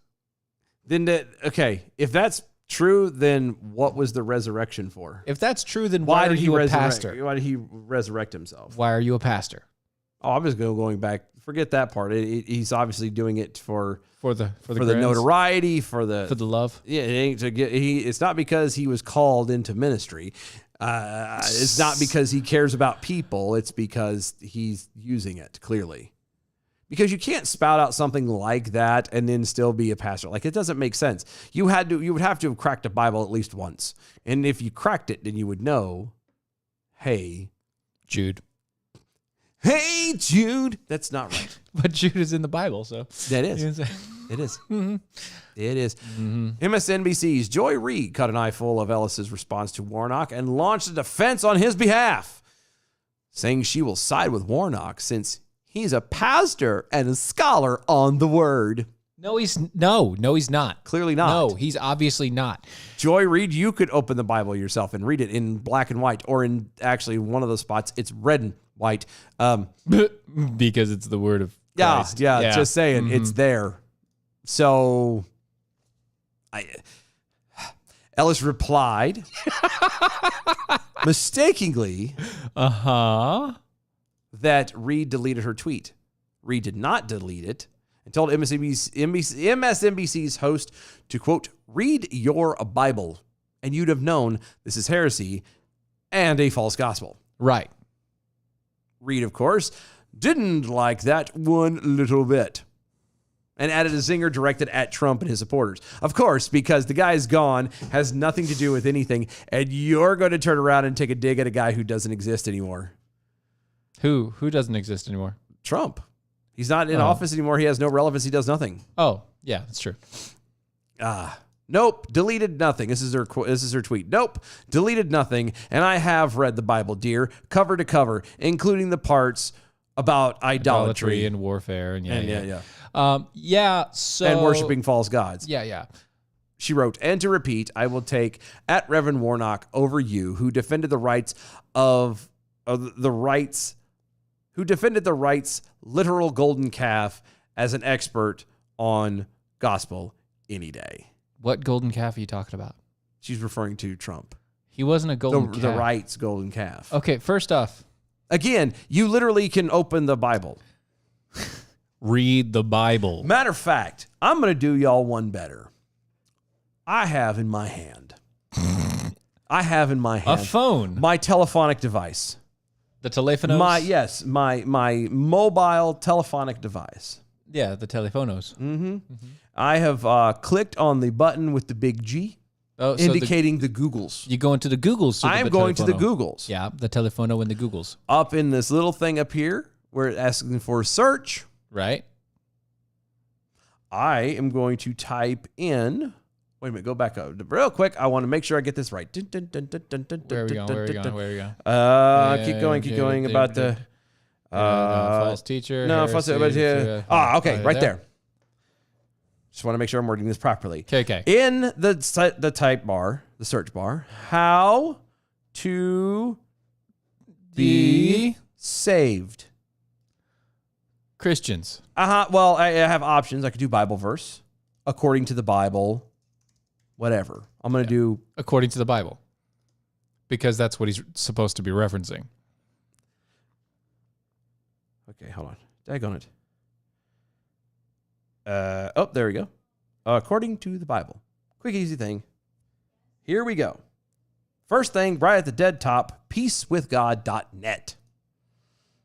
Then, if that's true, then what was the resurrection for? If that's true, then why are you a pastor? Why did he resurrect himself? Why are you a pastor? Oh, I'm just going back. Forget that part. He's obviously doing it for For the the notoriety, for the love. Yeah, it ain't to get. It's not because he was called into ministry. It's not because he cares about people. It's because he's using it clearly. Because you can't spout out something like that and then still be a pastor. Like, it doesn't make sense. You would have to have cracked a Bible at least once. And if you cracked it, then you would know, hey, Jude. Hey, Jude. That's not right. But Jude is in the Bible, so. That is. It is. It is. MSNBC's Joy Reid caught an eyeful of Ellis's response to Warnock and launched a defense on his behalf, saying she will side with Warnock since he's a pastor and a scholar on the word. No, he's not. Clearly not. No, he's obviously not. Joy Reid, you could open the Bible yourself and read it in black and white, or in actually one of those spots, it's red and white. Because it's the word of Christ. Yeah, just saying, it's there. So, Ellis replied, mistakenly, that Reid deleted her tweet. Reid did not delete it and told MSNBC's host to, quote, read your Bible, and you'd have known this is heresy and a false gospel. Right. Reid, of course, didn't like that one little bit and added a zinger directed at Trump and his supporters. Of course, because the guy's gone, has nothing to do with anything, and you're going to turn around and take a dig at a guy who doesn't exist anymore. Who doesn't exist anymore? Trump. He's not in office anymore. He has no relevance. He does nothing. Oh, yeah, that's true. Nope, deleted nothing. This is her tweet. Nope, deleted nothing. And I have read the Bible, dear, cover to cover, including the parts about idolatry and warfare and yeah. So And worshiping false gods. Yeah. She wrote, and to repeat, I will take at Reverend Warnock over you, who defended the rights literal golden calf as an expert on gospel any day. What golden calf are you talking about? She's referring to Trump. He wasn't a golden calf. The rights golden calf. Okay, first off, Again, you literally can open the Bible. read the Bible. Matter of fact, I'm going to do y'all one better. I have in my hand A phone. my telephonic device. The telephonos? My mobile telephonic device. Yeah, the telephonos. I have clicked on the button with the big G, Oh, so indicating the Googles. you go into the Googles. I am going to the Googles. Yeah, the telephono and the Googles. Up in this little thing up here where it's asking for search, Right? I am going to type in. Wait a minute, go back up real quick. I want to make sure I get this right. Where are we going? Where are we going? Where are we going? Keep going about the false teacher. no, false. heresy, Okay, right there. Just want to make sure I'm wording this properly. Okay. In the type bar, the search bar, how to be saved. Christians. Well, I have options. I could do Bible verse, according to the Bible, whatever. I'm going to do. According to the Bible. Because that's what he's supposed to be referencing. Okay, hold on. Daggone it. There we go. According to the Bible. Quick, easy thing. Here we go. First thing, right at the dead top, peacewithgod.net.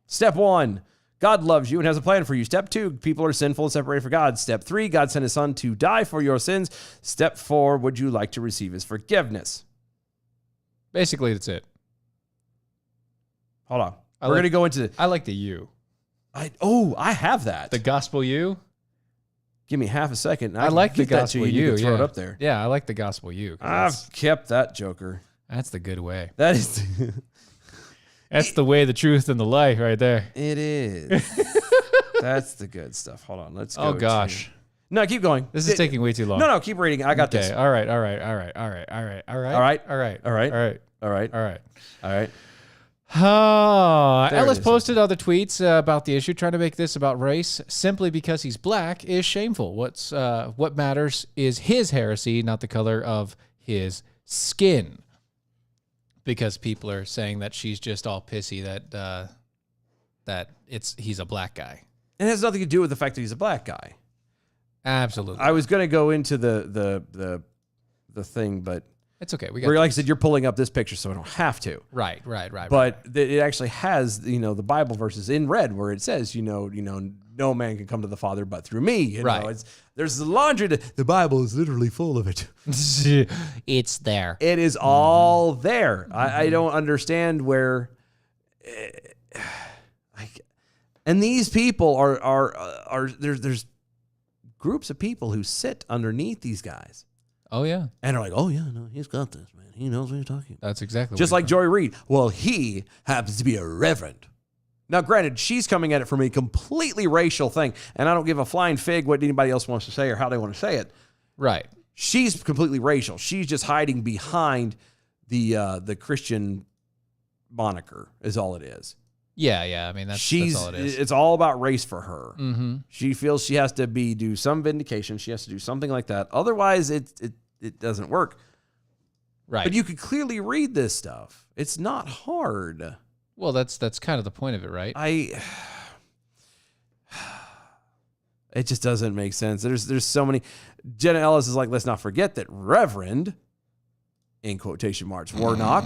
Step 1, God loves you and has a plan for you. Step 2, people are sinful and separated from God. Step 3, God sent his son to die for your sins. Step 4, would you like to receive his forgiveness? Basically, that's it. Hold on. We're going to go into... I like the you. I have that. The gospel you? Give me half a second. I like the get that gospel to you. You can throw it Yeah. up there. Yeah, I like the gospel you. I've kept that joker. That's the good way. That is... That's the way, the truth, and the light right there. It is. That's the good stuff. Hold on. Let's go. Oh, gosh. No, keep going. This is taking way too long. No, keep reading. I got this. All right. Ellis is. posted other tweets about the issue, trying to make this about race. Simply because he's black is shameful. What matters is his heresy, not the color of his skin. Because people are saying that she's just all pissy that he's a black guy. It has nothing to do with the fact that he's a black guy. Absolutely. I was going to go into the thing, but It's okay. like I said, you're pulling up this picture, so I don't have to. Right. But it actually has, the Bible verses in red where it says, no man can come to the Father but through me. Right. There's the laundry. The Bible is literally full of it. It's there. It is all there. I don't understand where. And these people are there's groups of people who sit underneath these guys. Oh, yeah. And are like, oh, yeah, no, he's got this, man. He knows what he's talking about. That's exactly Just what like Joy Reid. Well, he happens to be a reverend. Now, granted, she's coming at it from a completely racial thing, and I don't give a flying fig what anybody else wants to say or how they want to say it. Right. She's completely racial. She's just hiding behind the Christian moniker is all it is. Yeah. I mean, that's all it is. It's all about race for her. Mm-hmm. She feels she has to do some vindication. She has to do something like that. Otherwise, it doesn't work. Right. But you could clearly read this stuff. It's not hard. Well, that's kind of the point of it, right? It just doesn't make sense. There's so many. Jenna Ellis is like, let's not forget that Reverend, in quotation marks, Warnock,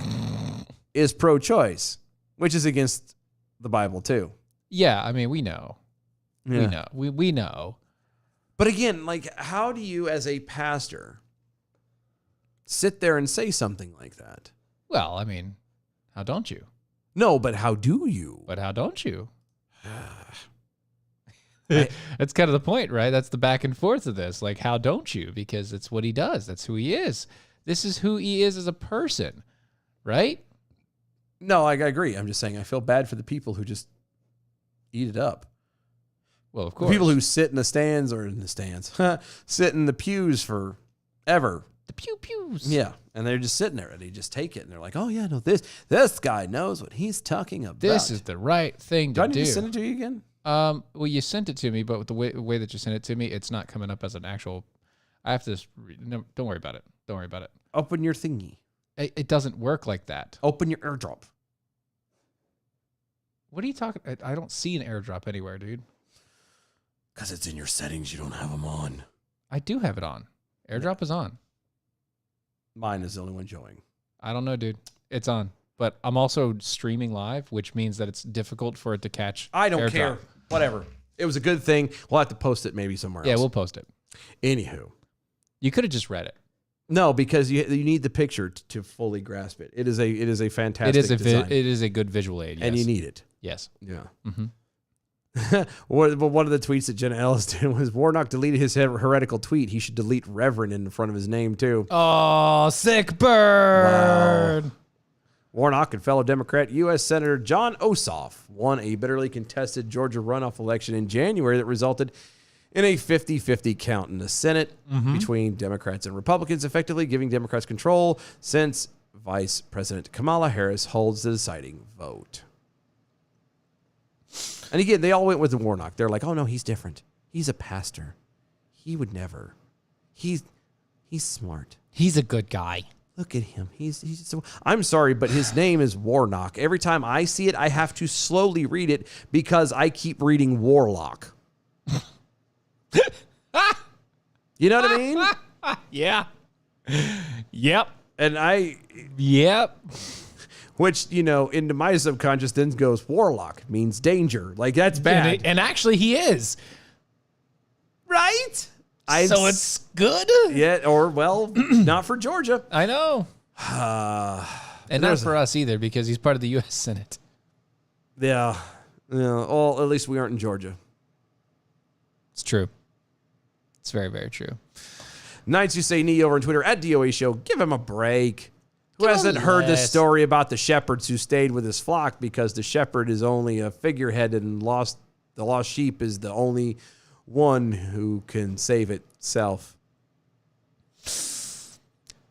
is pro-choice, which is against the Bible too. Yeah, I mean, we know. Yeah. We know. We know. But again, like, how do you as a pastor sit there and say something like that? Well, I mean, how don't you? No, but how do you? But how don't you? That's kind of the point, right? That's the back and forth of this. Like, how don't you? Because it's what he does. That's who he is. This is who he is as a person, right? No, I agree. I'm just saying I feel bad for the people who just eat it up. Well, of The course. people who sit in the stands, sit in the pews for ever. The pew pews. Yeah, and they're just sitting there, and they just take it, and they're like, "Oh yeah, no, this guy knows what he's talking about." This is the right thing to do. do. I need to send it to you again? Well, you sent it to me, but with the way that you sent it to me, it's not coming up as an actual. I have to. No, don't worry about it. Don't worry about it. Open your thingy. It doesn't work like that. Open your AirDrop. What are you talking? I don't see an AirDrop anywhere, dude. Because it's in your settings. You don't have them on. I do have it on. AirDrop is on. Mine is the only one showing. I don't know, dude. It's on. But I'm also streaming live, which means that it's difficult for it to catch. I don't AirDrop. care. Whatever. It was a good thing. We'll have to post it maybe somewhere else. Yeah, we'll post it. Anywho. You could have just read it. No, because you need the picture to fully grasp it. It is a fantastic design. It is a good visual aid. Yes. And you need it. Yes. Yeah. Mm-hmm. One of the tweets that Jenna Ellis did was Warnock deleted his heretical tweet. He should delete Reverend in front of his name too. Oh, sick bird. Wow. Warnock and fellow Democrat U.S. Senator John Ossoff won a bitterly contested Georgia runoff election in January that resulted in a 50-50 count in the Senate between Democrats and Republicans, effectively giving Democrats control since Vice President Kamala Harris holds the deciding vote. And again, they all went with the Warnock. They're like, oh, no, he's different. He's a pastor. He would never. He's smart. He's a good guy. Look at him. He's so. I'm sorry, but his name is Warnock. Every time I see it, I have to slowly read it because I keep reading Warlock. You know what I mean? Yeah. Yep. And Yep. which, into my subconscious then goes Warlock means danger. Like, that's bad. And actually, he is. Right? So it's good? Yeah, or, well, not for Georgia. I know. And not for us either, because he's part of the U.S. Senate. Yeah. Well, at least we aren't in Georgia. It's true. It's very, very true. Nights You Say Knee over on Twitter at DOA Show. Give him a break. Who Give him hasn't heard this less. story about the shepherds who stayed with his flock because the shepherd is only a figurehead and the lost sheep is the only one who can save itself?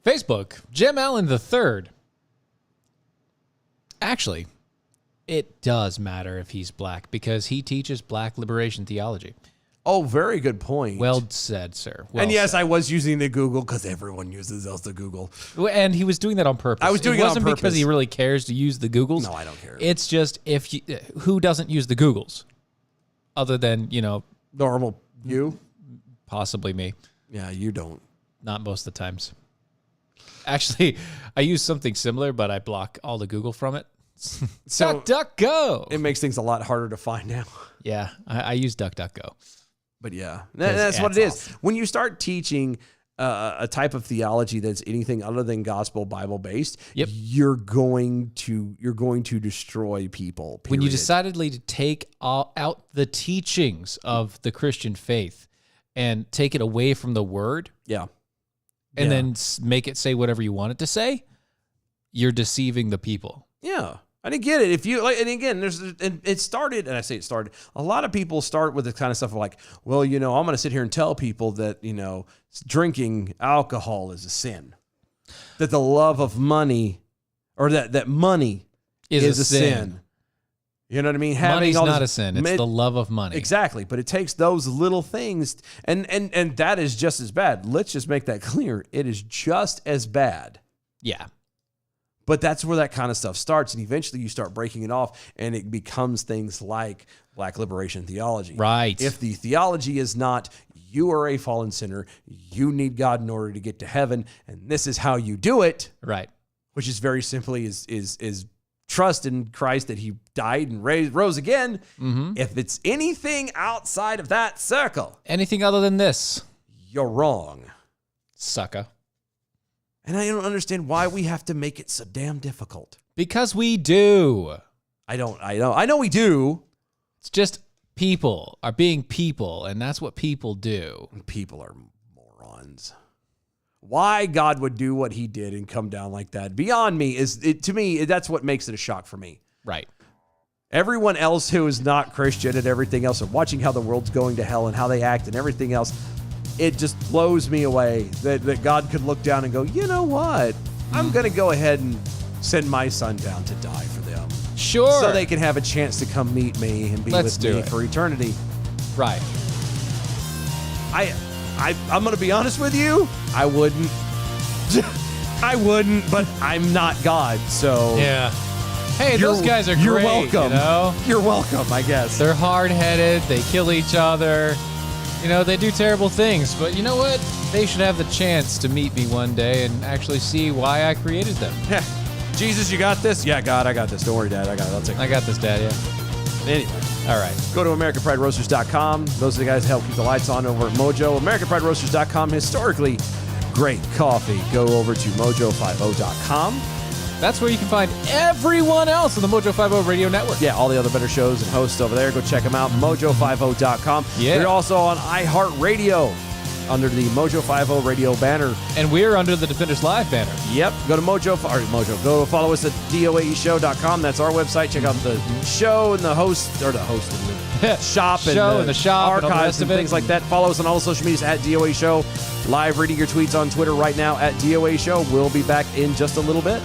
Facebook, Jim Allen III. Actually, it does matter if he's black because he teaches black liberation theology. Oh, very good point. Well said, sir. Well and yes, said. I was using the Google because everyone uses the Google. And he was doing that on purpose. I was doing it on wasn't purpose. because he really cares to use the Googles. No, I don't care. It's just who doesn't use the Googles, other than Normal you? possibly me. Yeah, you don't. Not most of the times. Actually, I use something similar, but I block all the Google from it. So DuckDuckGo. it makes things a lot harder to find now. Yeah, I use DuckDuckGo. But yeah, that's what it is. awesome. When you start teaching a type of theology that's anything other than gospel Bible based, Yep. you're going to destroy people. When you period. decidedly to take out the teachings of the Christian faith and take it away from the word, yeah, and then make it say whatever you want it to say, you're deceiving the people. yeah. I didn't get it. If you like, and again, it started, and I say it started. A lot of people start with this kind of stuff like, well, I'm going to sit here and tell people that drinking alcohol is a sin, that the love of money, or that money is a sin. You know what I mean? Money's all not this- a sin. It's the love of money. Exactly, but it takes those little things, and that is just as bad. Let's just make that clear. It is just as bad. Yeah. But that's where that kind of stuff starts, and eventually you start breaking it off, and it becomes things like black liberation theology. Right. If the theology is not, you are a fallen sinner, you need God in order to get to heaven, and this is how you do it, Right. which is very simply is trust in Christ that he died and rose again. Mm-hmm. If it's anything outside of that circle, Anything other than this, you're wrong. sucker. And I don't understand why we have to make it so damn difficult. Because we do. I know we do. It's just people are being people, and that's what people do. People are morons. Why God would do what he did and come down like that beyond me to me, that's what makes it a shock for me. Right. Everyone else who is not Christian and everything else, and watching how the world's going to hell and how they act and everything else, it just blows me away that God could look down and go, you know what? I'm going to go ahead and send my son down to die for them. Sure. So they can have a chance to come meet me and be with me for eternity. Right. I'm going to be honest with you. I wouldn't. I wouldn't, but I'm not God, so. Yeah. Hey, those guys are great. You're welcome. You know? You're welcome, I guess. They're hard-headed. They kill each other. You know, they do terrible things. But you know what? They should have the chance to meet me one day and actually see why I created them. Yeah. Jesus, you got this? Yeah, God, I got this. Don't worry, Dad. I got it. I'll take it. I got this, Dad, yeah. Anyway. All right. Go to AmericanPrideRoasters.com. Those are the guys that help keep the lights on over at Mojo. AmericanPrideRoasters.com. Historically great coffee. Go over to Mojo50.com. That's where you can find everyone else on the Mojo 50 Radio Network. Yeah, all the other better shows and hosts over there. Go check them out. Mojo50.com. Yeah. We're also on iHeartRadio under the Mojo 50 Radio banner. And we're under the Defenders Live banner. Yep. Go to Mojo. Go follow us at DOAEshow.com. That's our website. Check out the show and the host, or the host and the shop and the shop and all the archives rest and of it. things like that. Follow us on all the social medias at DOA Show. Live reading your tweets on Twitter right now at DOA Show. We'll be back in just a little bit.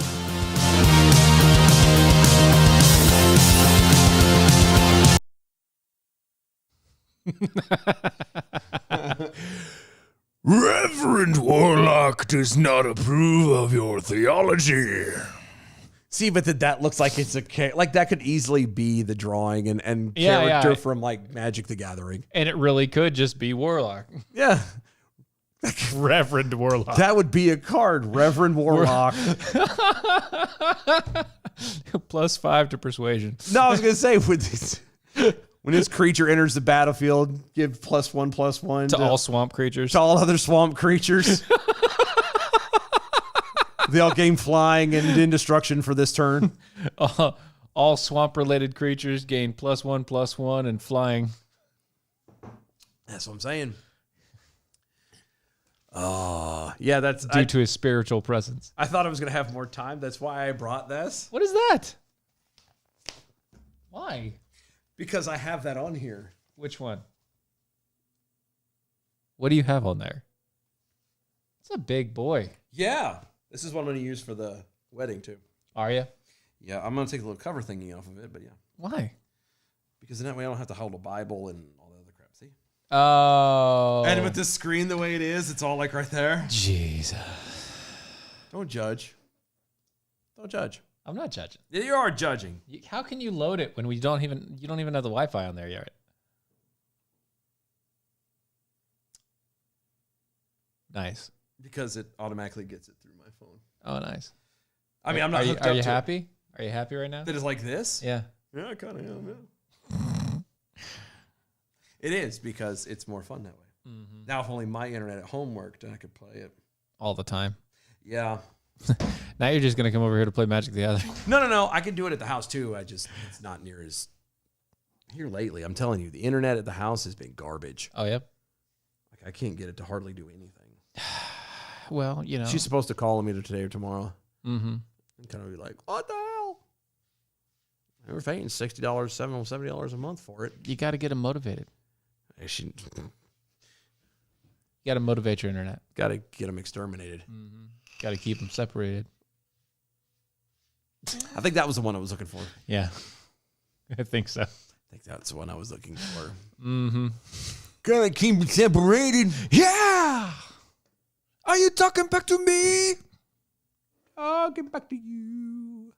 Reverend Warlock does not approve of your theology. See, but that looks like it's like that could easily be the drawing and Yeah, character yeah. from like Magic the Gathering. And it really could just be Warlock. Yeah. Reverend Warlock. That would be a card, Reverend Warlock. +5 to persuasion. No, I was going to say, when this creature enters the battlefield, give +1/+1 To all swamp creatures. to all other swamp creatures. They all gain flying and indestruction for this turn. All swamp-related creatures gain +1/+1 and flying. That's what I'm saying. Yeah, that's Due to his spiritual presence. I thought I was going to have more time. That's why I brought this. What is that? Why? Because I have that on here. Which one? What do you have on there? It's a big boy. Yeah. This is what I'm going to use for the wedding, too. Are you? Yeah, I'm going to take the little cover thingy off of it, but yeah. Why? Because then that way I don't have to hold a Bible and all the other crap. See? Oh. And with this screen the way it is, it's all like right there. Jesus. Don't judge. Don't judge. I'm not judging. You are judging. How can you load it when you don't even have the Wi-Fi on there yet? Nice. Because it automatically gets it through my phone. Oh, nice. I mean, I'm not hooked up Are you to happy? Are you happy right now? that is like this. Yeah. Yeah, I kind of am, yeah. It is because it's more fun that way. Mm-hmm. Now, if only my internet at home worked, then I could play it. All the time. Yeah. Now you're just going to come over here to play Magic the Gathering. No. I can do it at the house, too. It's not near as... Here lately, I'm telling you, the internet at the house has been garbage. Oh, yep. Like, I can't get it to hardly do anything. Well, you know. She's supposed to call me today or tomorrow. Mm-hmm. And kind of be like, what the hell? And we're paying $60, $70 a month for it. You got to get them motivated. She You got to motivate your internet. got to get them exterminated. Mm-hmm. Got to keep them separated. I think that was the one I was looking for. Yeah. I think so. I think that's the one I was looking for. Mm-hmm. Gotta keep them separated. Yeah! Are you talking back to me? I'll get back to you.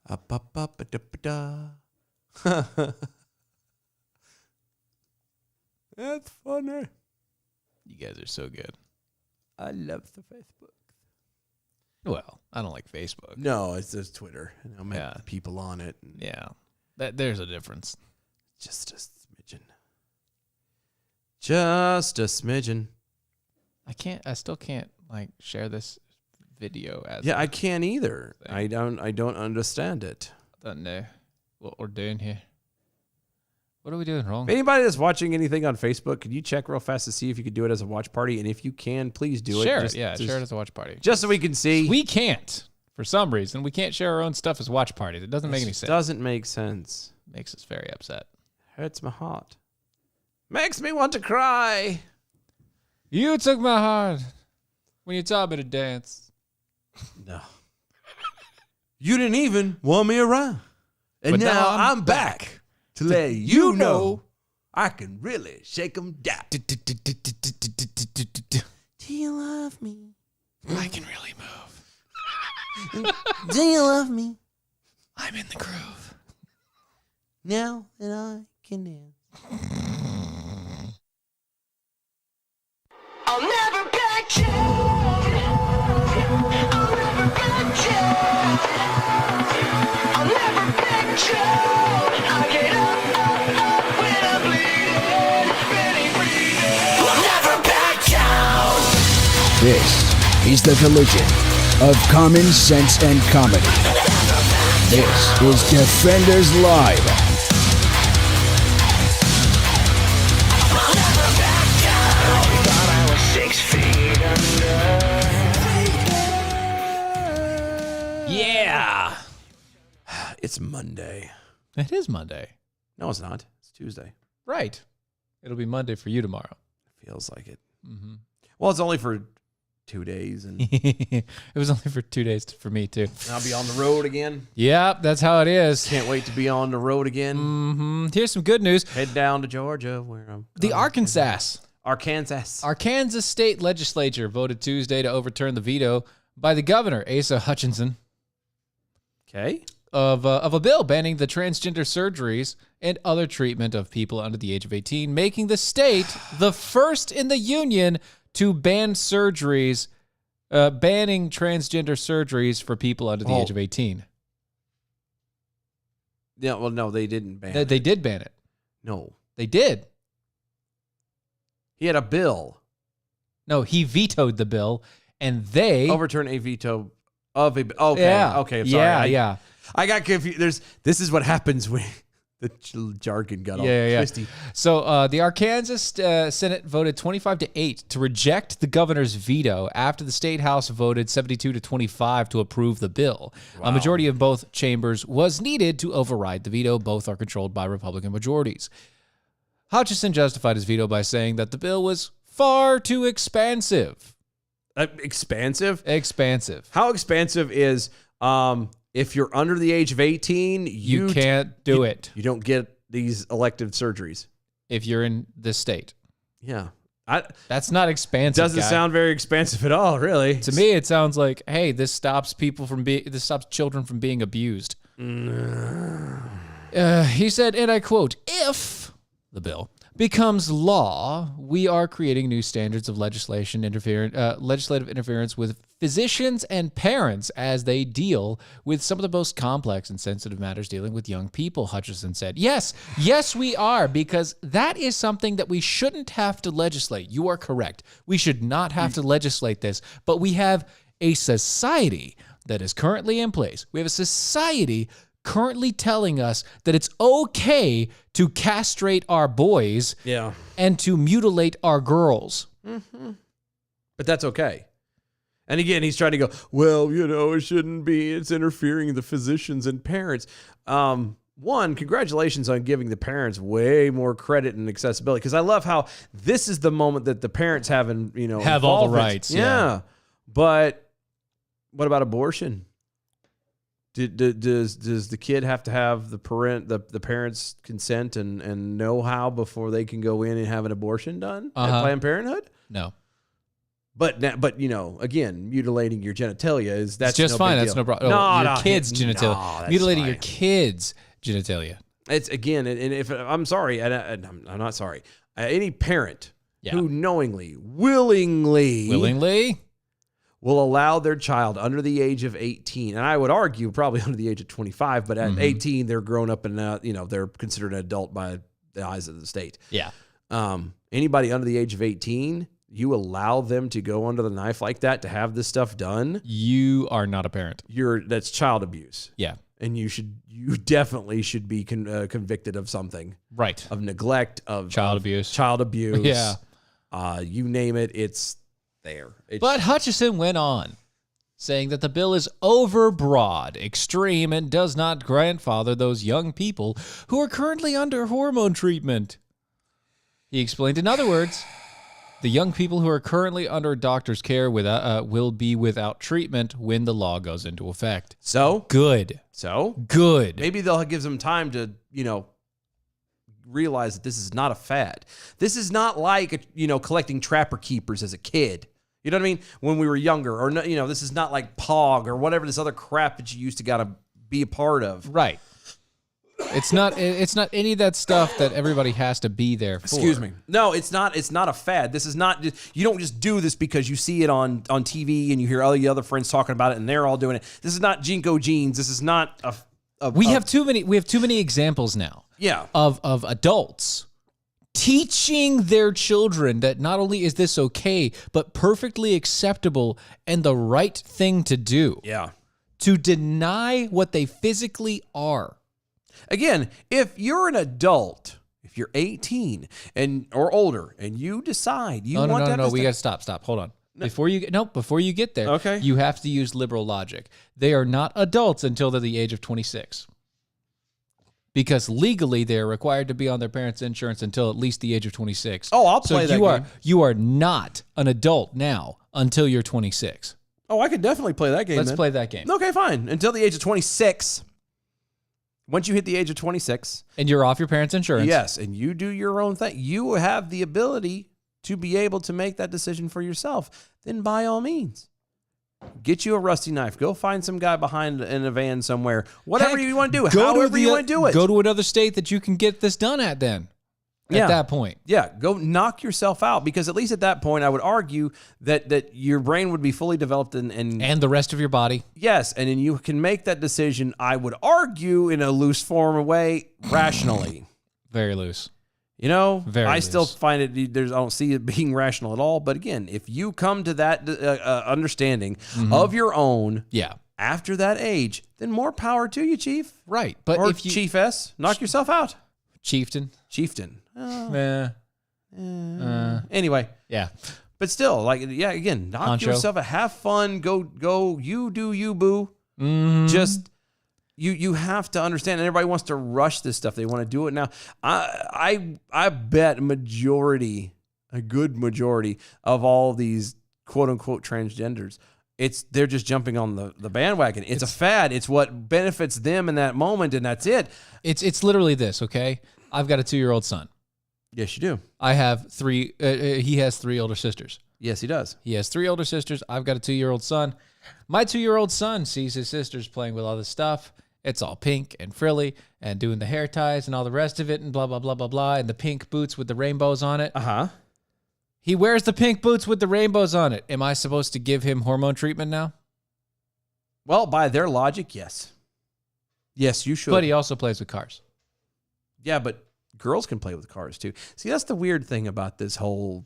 Up, up, up, da, da. That's funny. You guys are so good. I love the Facebook. Well, I don't like Facebook. No, it's just Twitter. And I met Yeah. people on it. And Yeah. There's a difference. just a smidgen. Just a smidgen. I still can't like share this video as Yeah, I can't either. thing. I don't understand it. I don't know what we're doing here. What are we doing wrong? If anybody that's watching anything on Facebook, could you check real fast to see if you could do it as a watch party? And if you can, please do it. Share Just- it. Yeah, just- share it as a watch party. Just so we can see. We can't. For some reason, we can't share our own stuff as watch parties. It doesn't make any sense. Doesn't make sense. makes us very upset. Hurts my heart. Makes me want to cry. You took my heart when you taught me to dance. No. You didn't even want me around. And But now now I'm back to let you know I can really shake 'em down. Do you love me? I can really move. Do you love me? I'm in the groove. Now that I can dance. I'll never back down. I'll never back down. I'll never back down. I get up when I'm bleeding, really bleeding. I'll never back down. This is the collision of common sense and comedy. This is Defenders Live. I'll never back down. Thought I was 6 feet under. Yeah. It's Monday. It is Monday. No, it's not. It's Tuesday. Right. It'll be Monday for you tomorrow. Feels like it. Mm-hmm. Well, it's only for 2 days, and It was only for 2 days for me, too. I'll be on the road again. Yep, that's how it is. Can't wait to be on the road again. Mm-hmm. Here's some good news. Head down to Georgia, where I'm. The Arkansas State Legislature voted Tuesday to overturn the veto by the governor, Asa Hutchinson, Okay. of a bill banning the transgender surgeries and other treatment of people under the age of 18, making the state the first in the union to ban surgeries, banning transgender surgeries for people under the age of 18. Yeah. Well, no, they didn't ban. They did ban it. No, They did. he had a bill. No, he vetoed the bill, and they Overturn a veto of a. Okay. Yeah. Okay. I'm sorry. Yeah. I got confused. This is what happens when the jargon got all twisty. So the Arkansas Senate voted 25-8 to reject the governor's veto after the state house voted 72-25 to approve the bill. A majority of both chambers was needed to override the veto. Both are controlled by Republican majorities. Hutchison justified his veto by saying that the bill was far too expansive. Expansive? Expansive. How expansive is if you're under the age of 18, You can't do it You don't get these elective surgeries. if you're in this state. Yeah. That's not expansive. Doesn't guy. sound very expansive at all, really. To me, it sounds like, hey, this stops children from being abused. He said, and I quote, if the bill becomes law, we are creating new standards of legislative interference with physicians and parents as they deal with some of the most complex and sensitive matters dealing with young people, Hutchison said. Yes, we are, because that is something that we shouldn't have to legislate. You are correct. We should not have to legislate this, but we have a society that is currently in place. We have a society currently telling us that it's okay to castrate our boys and to mutilate our girls. Mm-hmm. But that's okay. And again, he's trying to go, well, it shouldn't be. It's interfering the physicians and parents. One, congratulations on giving the parents way more credit and accessibility. Because I love how this is the moment that the parents have all the involvement. Rights. Yeah. But what about abortion? Does the kid have to have the parents' consent and know-how before they can go in and have an abortion done at Planned Parenthood? No. But again, mutilating your genitalia that's just no fine. big That's deal. no problem. Your kids' genitalia. that's Mutilating fine. your kids' genitalia. It's again, and if I'm sorry, and I'm not sorry. Any parent who willingly will allow their child under the age of 18, and I would argue probably under the age of 25, but at 18 they're grown up and they're considered an adult by the eyes of the state. Yeah. Anybody under the age of 18, you allow them to go under the knife like that to have this stuff done, You are not a parent. that's child abuse. Yeah. And you definitely should be convicted of something. Right. Of neglect, of Child abuse. Child abuse. Yeah. You name it, it's there. But Hutchison went on saying that the bill is overbroad, extreme, and does not grandfather those young people who are currently under hormone treatment. He explained, in other words, the young people who are currently under a doctor's care will be without treatment when the law goes into effect. So? Good. So? Good. Maybe they'll give them time to, realize that this is not a fad. This is not like, collecting Trapper Keepers as a kid. You know what I mean? When we were younger. Or, this is not like Pog or whatever this other crap that you used to got to be a part of. Right. It's not any of that stuff that everybody has to be there for. Excuse me. No, it's not a fad. This is not you don't just do this because you see it on TV and you hear all the other friends talking about it and they're all doing it. This is not Jinko jeans. This is not we have too many examples now. Yeah. Of adults teaching their children that not only is this okay, but perfectly acceptable and the right thing to do. Yeah. To deny what they physically are. Again, if you're an adult, if you're 18 or older, and you decide you want to... No, we got to stop. Hold on. Before you get there, okay, you have to use liberal logic. They are not adults until they're the age of 26. Because legally, they are required to be on their parents' insurance until at least the age of 26. Oh, I'll play that game. You are not an adult now until you're 26. Oh, I could definitely play that game. Let's play that game. Okay, fine. Until the age of 26. Once you hit the age of 26. And you're off your parents' insurance. Yes, and you do your own thing. You have the ability to be able to make that decision for yourself. Then by all means, get you a rusty knife. Go find some guy behind in a van somewhere. Whatever you want to do. However you want to do it. Go to another state that you can get this done at then. At that point. Yeah, go knock yourself out, because at least at that point, I would argue that your brain would be fully developed and the rest of your body. Yes, and then you can make that decision, I would argue, in a loose form of way, rationally. Very loose. Very I still find it, I don't see it being rational at all. But again, if you come to that understanding of your own after that age, then more power to you, Chief. Right. But or if you, Chief S, knock yourself out. Chieftain. Anyway. Yeah. But still, again, knock yourself out. Have fun. Go. You do you, boo. Mm-hmm. Just, you have to understand. And everybody wants to rush this stuff. They want to do it now. I bet a good majority of all these quote unquote transgenders, they're just jumping on the bandwagon. It's a fad. It's what benefits them in that moment, and that's it. It's literally this, okay? I've got a 2-year-old son. Yes, you do. I have 3. He has 3 older sisters. Yes, he does. He has 3 older sisters. I've got a 2-year-old son. My 2-year-old son sees his sisters playing with all this stuff. It's all pink and frilly and doing the hair ties and all the rest of it and blah, blah, blah, blah, blah, and the pink boots with the rainbows on it. Uh-huh. He wears the pink boots with the rainbows on it. Am I supposed to give him hormone treatment now? Well, by their logic, yes. Yes, you should. But he also plays with cars. Yeah, but girls can play with cars too. See, that's the weird thing about this whole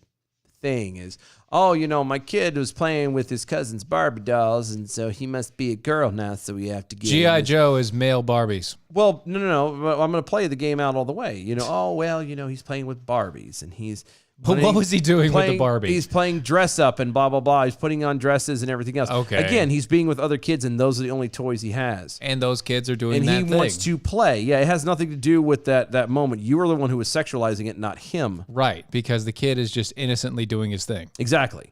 thing is, my kid was playing with his cousin's Barbie dolls, and so he must be a girl now, so we have to get G.I. Joe is male Barbies. Well, no. I'm going to play the game out all the way. He's playing with Barbies, and he's... But what was he doing with the Barbie? He's playing dress up and blah, blah, blah. He's putting on dresses and everything else. Okay. Again, he's being with other kids, and those are the only toys he has. And those kids are doing and that he thing. wants to play. Yeah, it has nothing to do with that moment. You are the one who is sexualizing it, not him. Right, because the kid is just innocently doing his thing. Exactly.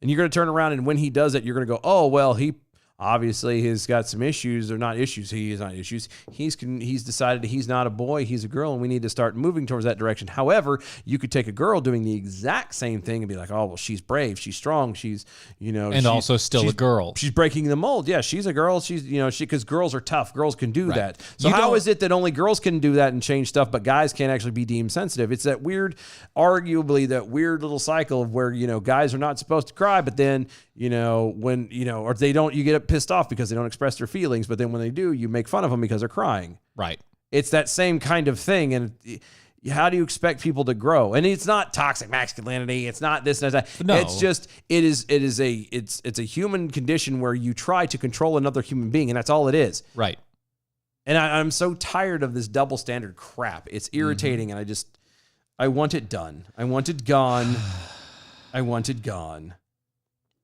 And you're going to turn around, and when he does it, you're going to go, oh, well, he obviously has got some issues, or not issues. He is not issues. He's decided he's not a boy, he's a girl, and we need to start moving towards that direction. However, you could take a girl doing the exact same thing and be like, oh, well, she's brave, she's strong, she's, and also still a girl. She's breaking the mold. Yeah, she's a girl. She's, because girls are tough. Girls can do that. So You how don't- is it that only girls can do that and change stuff, but guys can't actually be deemed sensitive? It's that weird, arguably that weird little cycle of where, guys are not supposed to cry, but then, when, or they don't, you get pissed off because they don't express their feelings, but then when they do, you make fun of them because they're crying. Right. It's that same kind of thing. And how do you expect people to grow? And it's not toxic masculinity. It's not this and that. No. It's just, it's a human condition where you try to control another human being, and that's all it is. Right. And I'm so tired of this double standard crap. It's irritating, and I want it done. I want it gone. I want it gone.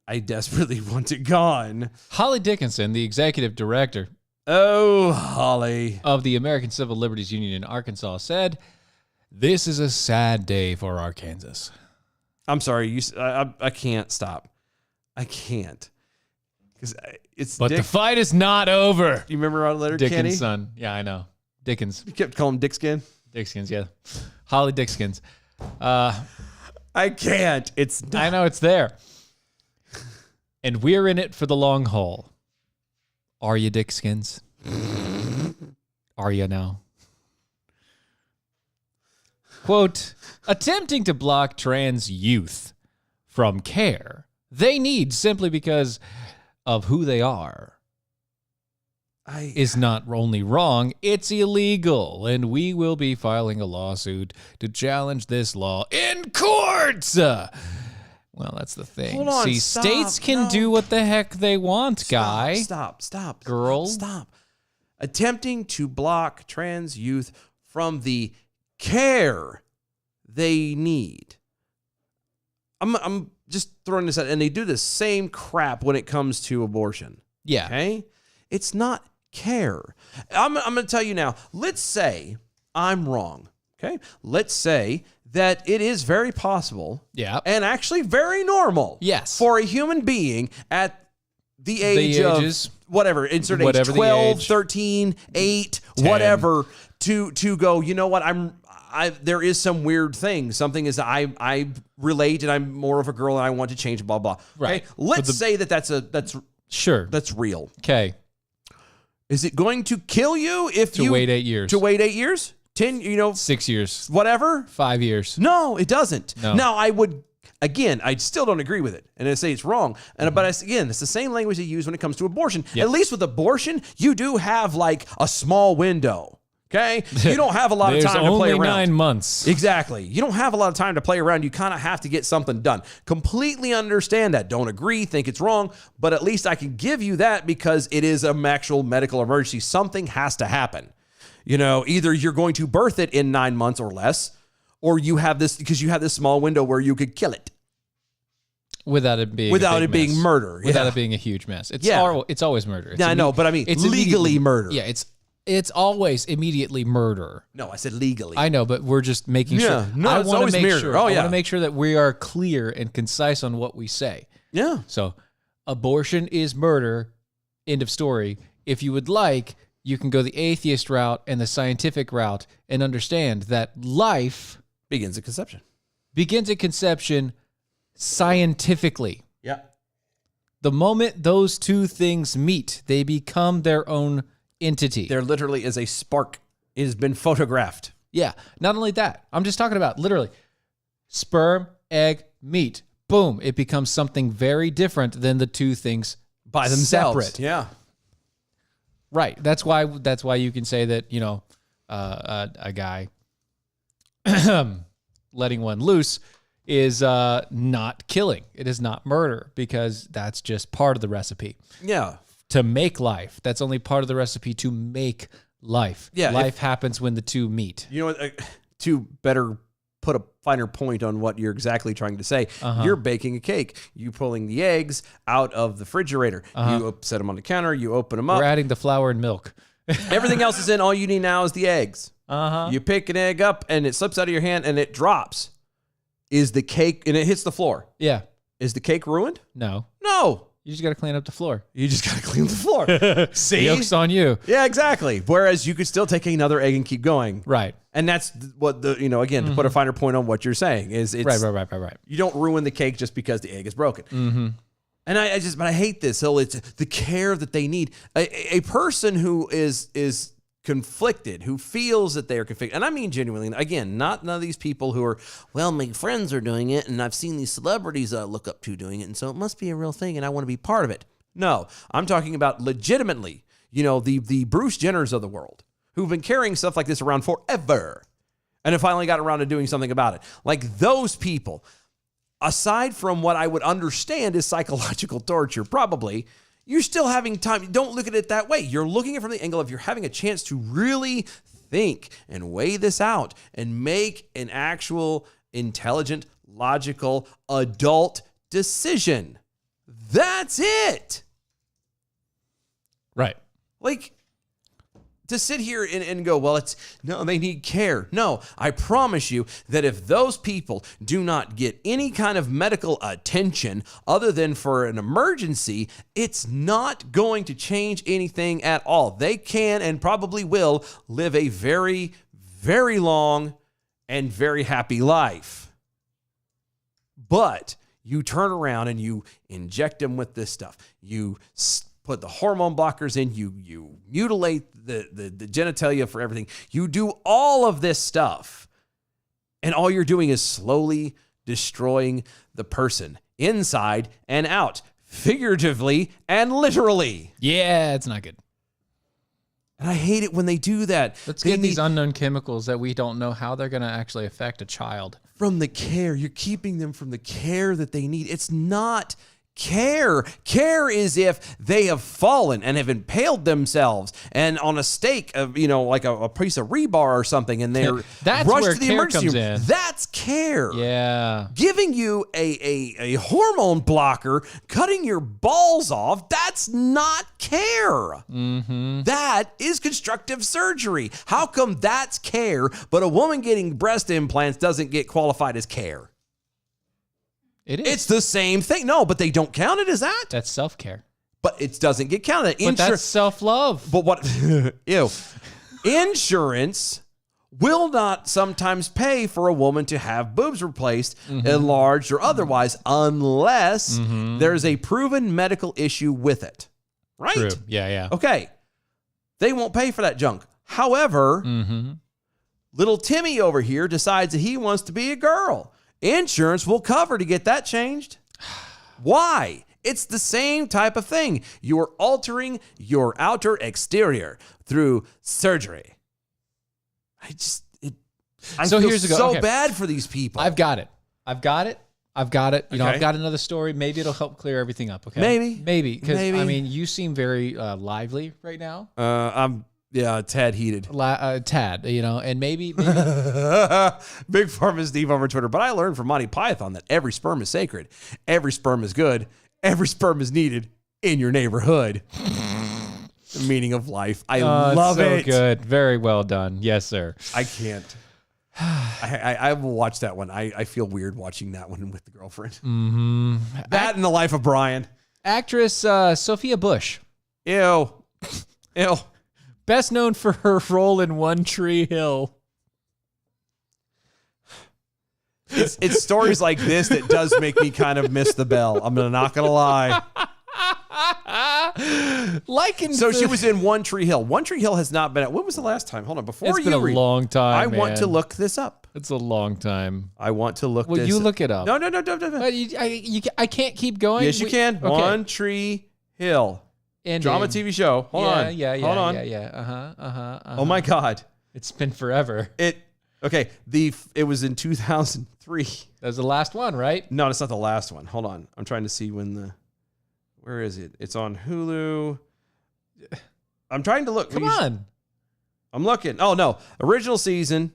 I desperately want it gone. Holly Dickinson, the executive director Oh, Holly. of the American Civil Liberties Union in Arkansas, said, "This is a sad day for Arkansas." I'm sorry. I can't stop. I can't. Because it's But the fight is not over. You remember our letter, Kenny? Dickens' son. Yeah, I know. Dickens. You kept calling him Dickskin? Dickskins, yeah. Holly Dickskins. I can't. It's not. I know it's there. And we're in it for the long haul. Are you, Dickskins? Are you now? Quote, attempting to block trans youth from care they need simply because of who they are is not only wrong, it's illegal, and we will be filing a lawsuit to challenge this law in court. Well, that's the thing. Hold on, See, stop, states can no. do what the heck they want, guy. Stop. Girl. Stop. Attempting to block trans youth from the care they need. I'm just throwing this out, and they do the same crap when it comes to abortion. Yeah. Okay? It's not care. I'm going to tell you now, let's say I'm wrong. Okay? Let's say that it is very possible Yeah. and actually very normal Yes. for a human being at the age ages. of whatever, insert age, Whatever the 12, age. 13, 8, 10. whatever, to go, you know what, there is some weird thing. Something is I relate and I'm more of a girl and I want to change, blah, blah. Right. Okay? Let's say that's Sure. real. Okay. Is it going to kill you if To you wait 8 years. To wait 8 years? 10, 6 years. whatever? 5 years. No, it doesn't. No. Now, I still don't agree with it. And I say it's wrong. But again, it's the same language they use when it comes to abortion. Yep. At least with abortion, you do have like a small window. Okay? You don't have a lot of time to play There's around. only 9 months. Exactly. You don't have a lot of time to play around. You kind of have to get something done. Completely understand that. Don't agree, think it's wrong, but at least I can give you that because it is an actual medical emergency. Something has to happen. Either you're going to birth it in 9 months or less, or you have this small window where you could kill it. Without it being being murder. Without Yeah. it being a huge mess. It's Yeah. it's always murder. It's Yeah, I know, but I mean, it's legally immediately- murder. Yeah, it's always immediately murder. No, I said legally. I know, but we're just making Yeah. sure. No, I it's want to always make murder. sure. Oh, I want yeah. to make sure that we are clear and concise on what we say. Yeah. So, abortion is murder. End of story. If you would like, you can go the atheist route and the scientific route and understand that life Begins at conception. begins at conception scientifically. Yeah. The moment those two things meet, they become their own entity. There literally is a spark. It has been photographed. Yeah. Not only that, I'm just talking about literally sperm, egg, meat. Boom. It becomes something very different than the two things By themselves. separate. Yeah. Right. That's why you can say that, a guy letting one loose is not killing. It is not murder because that's just part of the recipe. Yeah. To make life. That's only part of the recipe to make life. Yeah, Life happens when the two meet. You know what? To better put a finer point on what you're exactly trying to say, you're baking a cake. You pulling the eggs out of the refrigerator. You set them on the counter. You open them up. We're adding the flour and milk. Everything else is in. All you need now is the eggs. You pick an egg up and it slips out of your hand and it drops. Is the cake, and it hits the floor. Yeah. Is the cake ruined? No. No. You just got to clean up the floor. You just got to clean the floor. See? The yolk's on you. Yeah, exactly. Whereas you could still take another egg and keep going. Right. And that's what again, to put a finer point on what you're saying is it's Right. you don't ruin the cake just because the egg is broken. Mm-hmm. And I hate this. So it's the care that they need. A person who is conflicted, who feels that they are conflicted, and I mean genuinely, again, none of these people who are, well, my friends are doing it, and I've seen these celebrities I look up to doing it, and so it must be a real thing, and I want to be part of it. No, I'm talking about legitimately, the Bruce Jenners of the world, who've been carrying stuff like this around forever, and have finally got around to doing something about it. Like those people, aside from what I would understand is psychological torture, probably, you're still having time. Don't look at it that way. You're looking at it from the angle of you're having a chance to really think and weigh this out and make an actual intelligent, logical, adult decision. That's it. Right. Like, to sit here and go, well, they need care. No, I promise you that if those people do not get any kind of medical attention other than for an emergency, it's not going to change anything at all. They can and probably will live a very, very long and very happy life. But you turn around and you inject them with this stuff. You put the hormone blockers in, you mutilate the genitalia for everything. You do all of this stuff. And all you're doing is slowly destroying the person inside and out, figuratively and literally. Yeah, it's not good. And I hate it when they do that. Let's get these unknown chemicals that we don't know how they're going to actually affect a child. From the care. You're keeping them from the care that they need. It's not care. Care is if they have fallen and have impaled themselves and on a stake of, like a piece of rebar or something, and they're That's rushed where to the care emergency comes room. in. That's care. Yeah. Giving you a hormone blocker, cutting your balls off, that's not care. Mm-hmm. That is constructive surgery. How come that's care, but a woman getting breast implants doesn't get qualified as care? It is. It's the same thing. No, but they don't count it as that. That's self-care. But it doesn't get counted. But that's self-love. But what? Ew. Insurance will not sometimes pay for a woman to have boobs replaced, enlarged, or otherwise, unless there's a proven medical issue with it. Right? True. Yeah. Okay. They won't pay for that junk. However, little Timmy over here decides that he wants to be a girl. Insurance will cover to get that changed. Why? It's the same type of thing. You're altering your outer exterior through surgery. I feel here's the go. so Okay. bad for these people. I've got it. I've got it. You know, Okay. I've got another story. Maybe it'll help clear everything up. Okay. Maybe. Because, Maybe. I mean, you seem very lively right now. I'm a tad heated. Tad, and maybe Big Pharma Steve over Twitter. But I learned from Monty Python that every sperm is sacred. Every sperm is good. Every sperm is needed in your neighborhood. The meaning of life. I love so it. Good. Very well done. Yes, sir. I can't. I will watch that one. I feel weird watching that one with the girlfriend. Mm-hmm. That and The Life of Brian. Actress Sophia Bush. Ew. Best known for her role in One Tree Hill. It's stories like this that does make me kind of miss the bell. I'm not gonna lie. So she was in One Tree Hill. One Tree Hill has not been. When was the last time? Hold on. Before It's been a long time. I want to look this up. It's a long time. I want to look. Well, this you up. look it up. No. I can't keep going. Yes, you can. Okay. One Tree Hill. Ending. Drama TV show. Hold on. Hold on. Yeah. Oh my God. It's been forever. It was in 2003. That was the last one, right? No, it's not the last one. Hold on. I'm trying to see where is it? It's on Hulu. I'm trying to look. Come on. I'm looking. Oh no. Original season.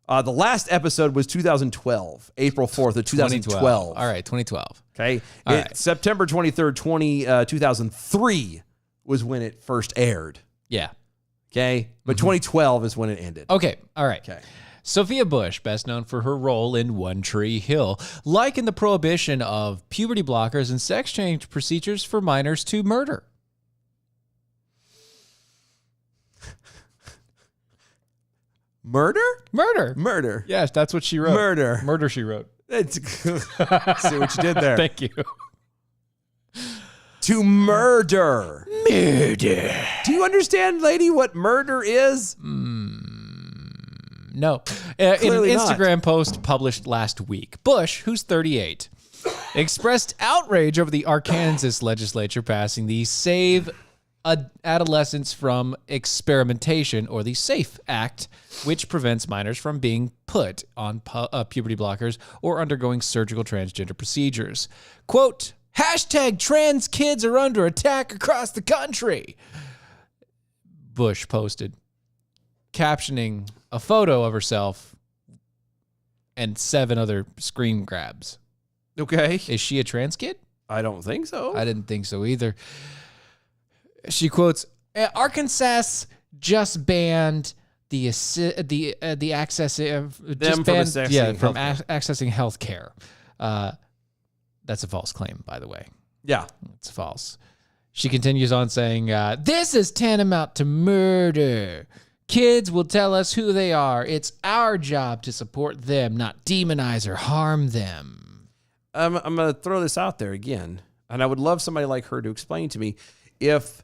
The last episode was 2012, April 4th of 2012. All right, 2012. Okay. All right. September 23rd, 2003 was when it first aired. Yeah. Okay. But 2012 is when it ended. Okay. All right. Okay. Sophia Bush, best known for her role in One Tree Hill, likened the prohibition of puberty blockers and sex change procedures for minors to murder. Murder. Yes, that's what she wrote. Murder, she wrote. See what you did there. Thank you. To murder. Murder. Do you understand, lady, what murder is? No. In an Clearly not. Instagram post published last week, Bush, who's 38, expressed outrage over the Arkansas legislature passing the Save Adolescents from Experimentation, or the SAFE Act, which prevents minors from being put on puberty blockers or undergoing surgical transgender procedures. Quote, #trans kids are under attack across the country, Bush posted, captioning a photo of herself and 7 other screen grabs. Okay. Is she a trans kid? I don't think so. I didn't think so either. She quotes, Arkansas just banned the access of Them from accessing accessing health care. That's a false claim, by the way. Yeah. It's false. She continues on saying, this is tantamount to murder. Kids will tell us who they are. It's our job to support them, not demonize or harm them. I'm going to throw this out there again, and I would love somebody like her to explain to me if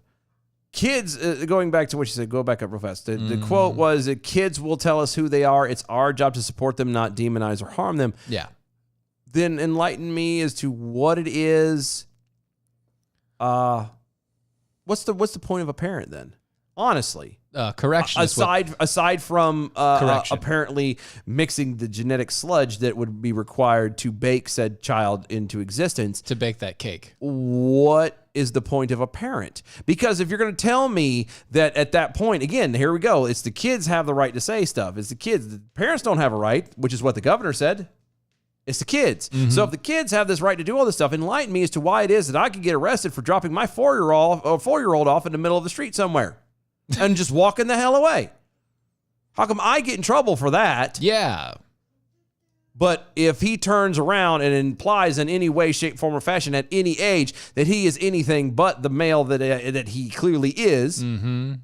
kids, going back to what she said, go back up real fast. The quote was that kids will tell us who they are. It's our job to support them, not demonize or harm them. Yeah. Then enlighten me as to what it is. What's the point of a parent then? Honestly. Correction. Aside from Correction. apparently mixing the genetic sludge that would be required to bake said child into existence, to bake that cake. what is the point of a parent? Because if you're going to tell me that at that point, again, here we go, it's the kids have the right to say stuff. It's the kids. The parents don't have a right, which is what the governor said. It's the kids. So if the kids have this right to do all this stuff, enlighten me as to why it is that I could get arrested for dropping my 4-year-old off in the middle of the street somewhere and just walking the hell away. How come I get in trouble for that? Yeah. But if he turns around and implies in any way, shape, form, or fashion at any age that he is anything but the male that he clearly is, You're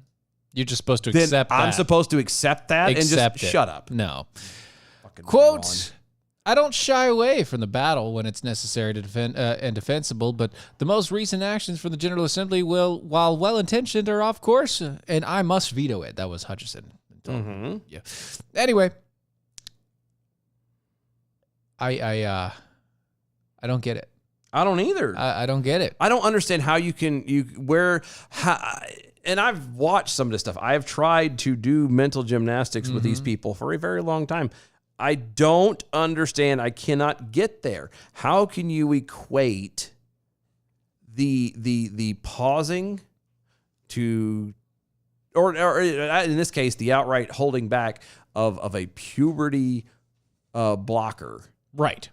just supposed to then accept that. I'm supposed to accept that and Accept just it. shut up. No. Fucking Quote, moron. I don't shy away from the battle when it's necessary to defend and defensible, but the most recent actions from the General Assembly will, while well-intentioned, are off course, and I must veto it. That was Hutchison. Yeah. Anyway, I don't get it. I don't either. I don't get it. I don't understand how you can and I've watched some of this stuff. I have tried to do mental gymnastics with these people for a very long time. I don't understand. I cannot get there. How can you equate the pausing to, or in this case, the outright holding back of a puberty blocker? Right.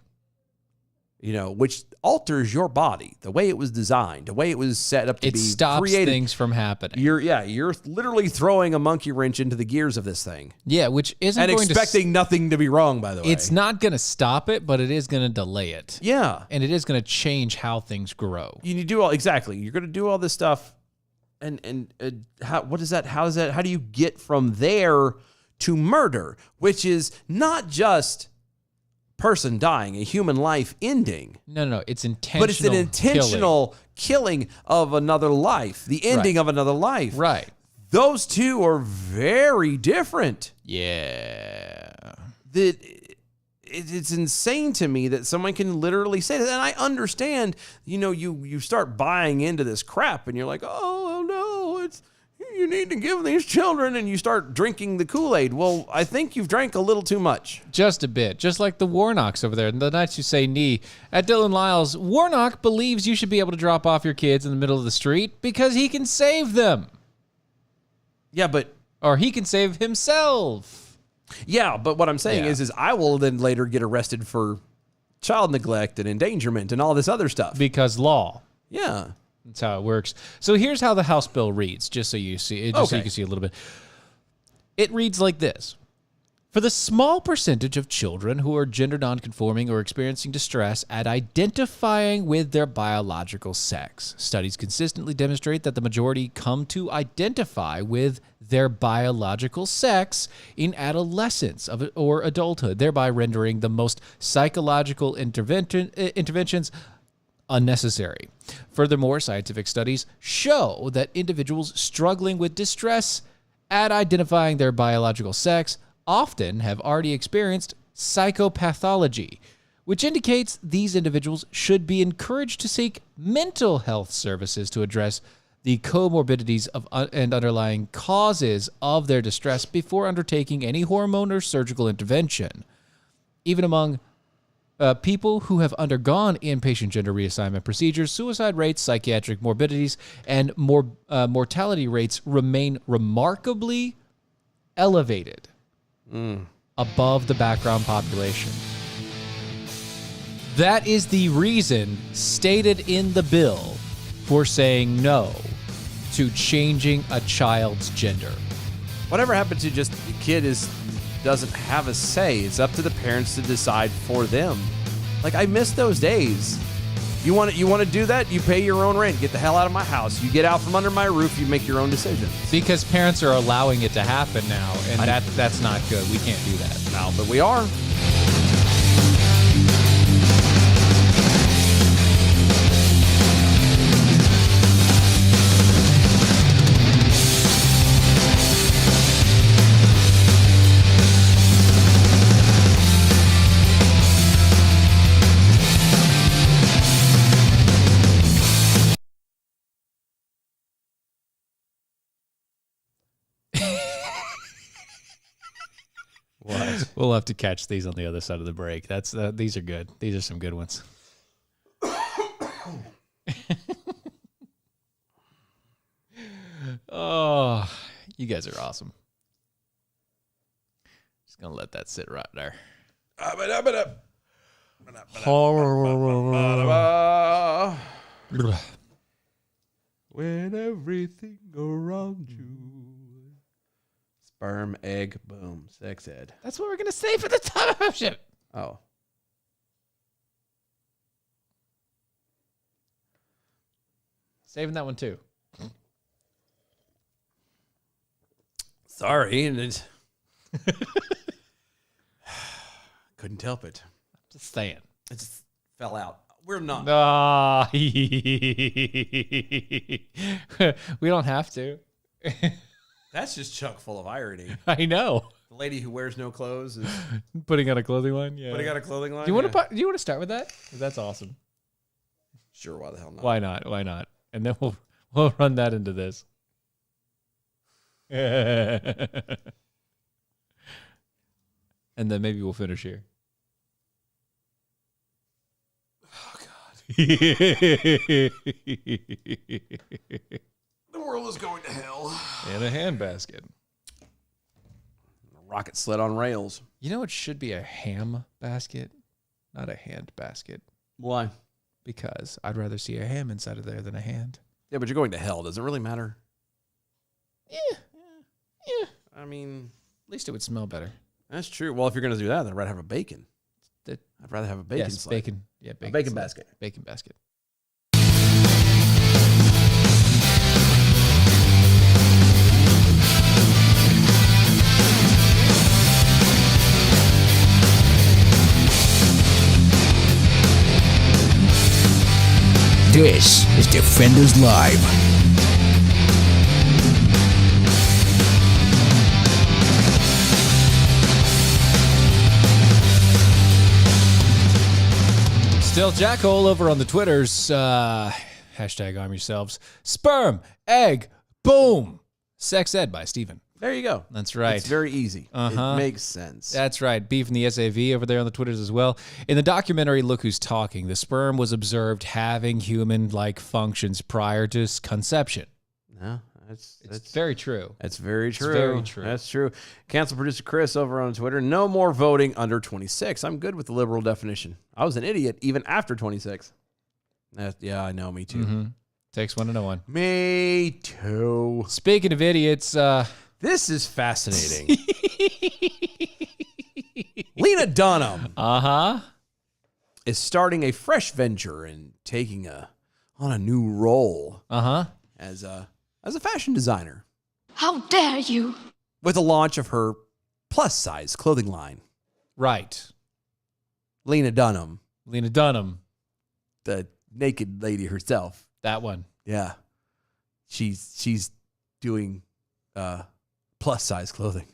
You know, which alters your body, the way it was designed, the way it was set up to It be stops created. things from happening. You're literally throwing a monkey wrench into the gears of this thing Yeah, which isn't and going expecting nothing to be wrong, by the way. It's not going to stop it, but it is going to delay it. Yeah. And it is going to change how things grow. You do all, exactly. You're going to do all this stuff. And how do you get from there to murder, which is not just person dying, a human life ending. No, it's intentional. But it's an intentional killing of another life, the ending of another life. Right. Those two are very different. Yeah. It's insane to me that someone can literally say that. And I understand, you start buying into this crap and you're like, oh no, you need to give these children, and you start drinking the Kool-Aid. Well, I think you've drank a little too much. Just a bit. Just like the Warnocks over there. The Knights Who Say Knee. At Dylan Lyles, Warnock believes you should be able to drop off your kids in the middle of the street because he can save them. Yeah, but... Or he can save himself. Yeah, but what I'm saying is I will then later get arrested for child neglect and endangerment and all this other stuff. Because law. Yeah. That's how it works. So here's how the House bill reads, just so you see, so you can see a little bit. It reads like this. For the small percentage of children who are gender nonconforming or experiencing distress at identifying with their biological sex, studies consistently demonstrate that the majority come to identify with their biological sex in adolescence or adulthood, thereby rendering the most psychological interventions unnecessary. Furthermore, scientific studies show that individuals struggling with distress at identifying their biological sex often have already experienced psychopathology, which indicates these individuals should be encouraged to seek mental health services to address the comorbidities and underlying causes of their distress before undertaking any hormone or surgical intervention. Even among people who have undergone inpatient gender reassignment procedures, suicide rates, psychiatric morbidities, and mortality rates remain remarkably elevated above the background population. That is the reason stated in the bill for saying no to changing a child's gender. Whatever happened to just the kid doesn't have a say. It's up to the parents to decide for them. Like, I miss those days. You want to do that? You pay your own rent. Get the hell out of my house. You get out from under my roof. You make your own decisions. Because parents are allowing it to happen now, and that's not good. We can't do that. No, but we are. What? We'll have to catch these on the other side of the break. These are good. These are some good ones. Oh, you guys are awesome. Just gonna let that sit right there. When everything around you. Sperm, egg, boom, sex ed. That's what we're gonna say for the time of shit. Oh. Saving that one too. Sorry. Couldn't help it. Just saying. It just fell out. We're not. Ah, we don't have to. That's just chock full of irony. I know. The lady who wears no clothes is Putting out a clothing line. Yeah. putting out a clothing line. Do you want to? Do you want to start with that? 'Cause that's awesome. Sure, why the hell not? Why not? Why not? And then we'll run that into this. And then maybe we'll finish here. Oh, God. The world is going to hell. In a handbasket. Rocket sled on rails. You know, it should be a ham basket, not a hand basket. Why? Because I'd rather see a ham inside of there than a hand. Yeah, but you're going to hell. Does it really matter? Yeah. I mean, At least it would smell better. that's true. Well, if you're going to do that, then I'd rather have a bacon. That- I'd rather have a bacon Yes, sled. bacon. Yeah, bacon. A bacon sled. basket. Bacon basket. This is Defenders Live. Still Jackhole over on the Twitters. Hashtag arm yourselves. Sperm, egg, boom. Sex ed by Steven. There you go. That's right. It's very easy. Uh-huh. It makes sense. That's right. Beef in the SAV over there on the Twitters as well. In the documentary Look Who's Talking, the sperm was observed having human-like functions prior to conception. No, It's that's very true. That's very true. very true. That's true. Cancel producer Chris over on Twitter. No more voting under 26. I'm good with the liberal definition. I was an idiot even after 26. Yeah, I know. Me too. Mm-hmm. Takes one to know one. Me too. Speaking of idiots, This is fascinating. Lena Dunham is starting a fresh venture and taking on a new role as a fashion designer How dare you? with the launch of her plus size clothing line. right. Lena Dunham, Lena Dunham, the naked lady herself. that one. Yeah. She's doing plus size clothing.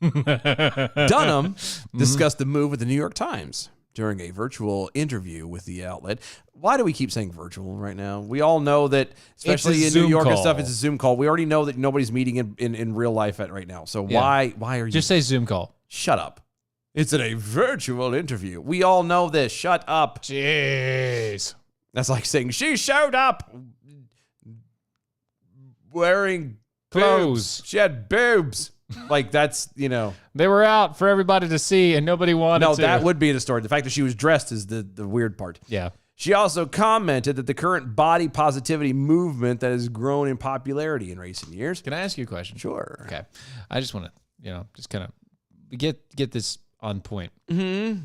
Dunham discussed the move with the New York Times during a virtual interview with the outlet. Why do we keep saying virtual right now? We all know that, especially in New Zoom York and call. stuff, it's a Zoom call. We already know that nobody's meeting in real life right now. So Yeah. why are you Just say Zoom call. shut up? It's a virtual interview. We all know this. Shut up. Jeez. That's like saying she showed up wearing Clothes. boobs. She had boobs. Like that's, They were out for everybody to see and nobody wanted no, to. that would be the story. The fact that she was dressed is the weird part. Yeah. She also commented that the current body positivity movement that has grown in popularity in recent years. Can I ask you a question? Sure. Okay. I just want to, just kind of get this on point. Mm-hmm.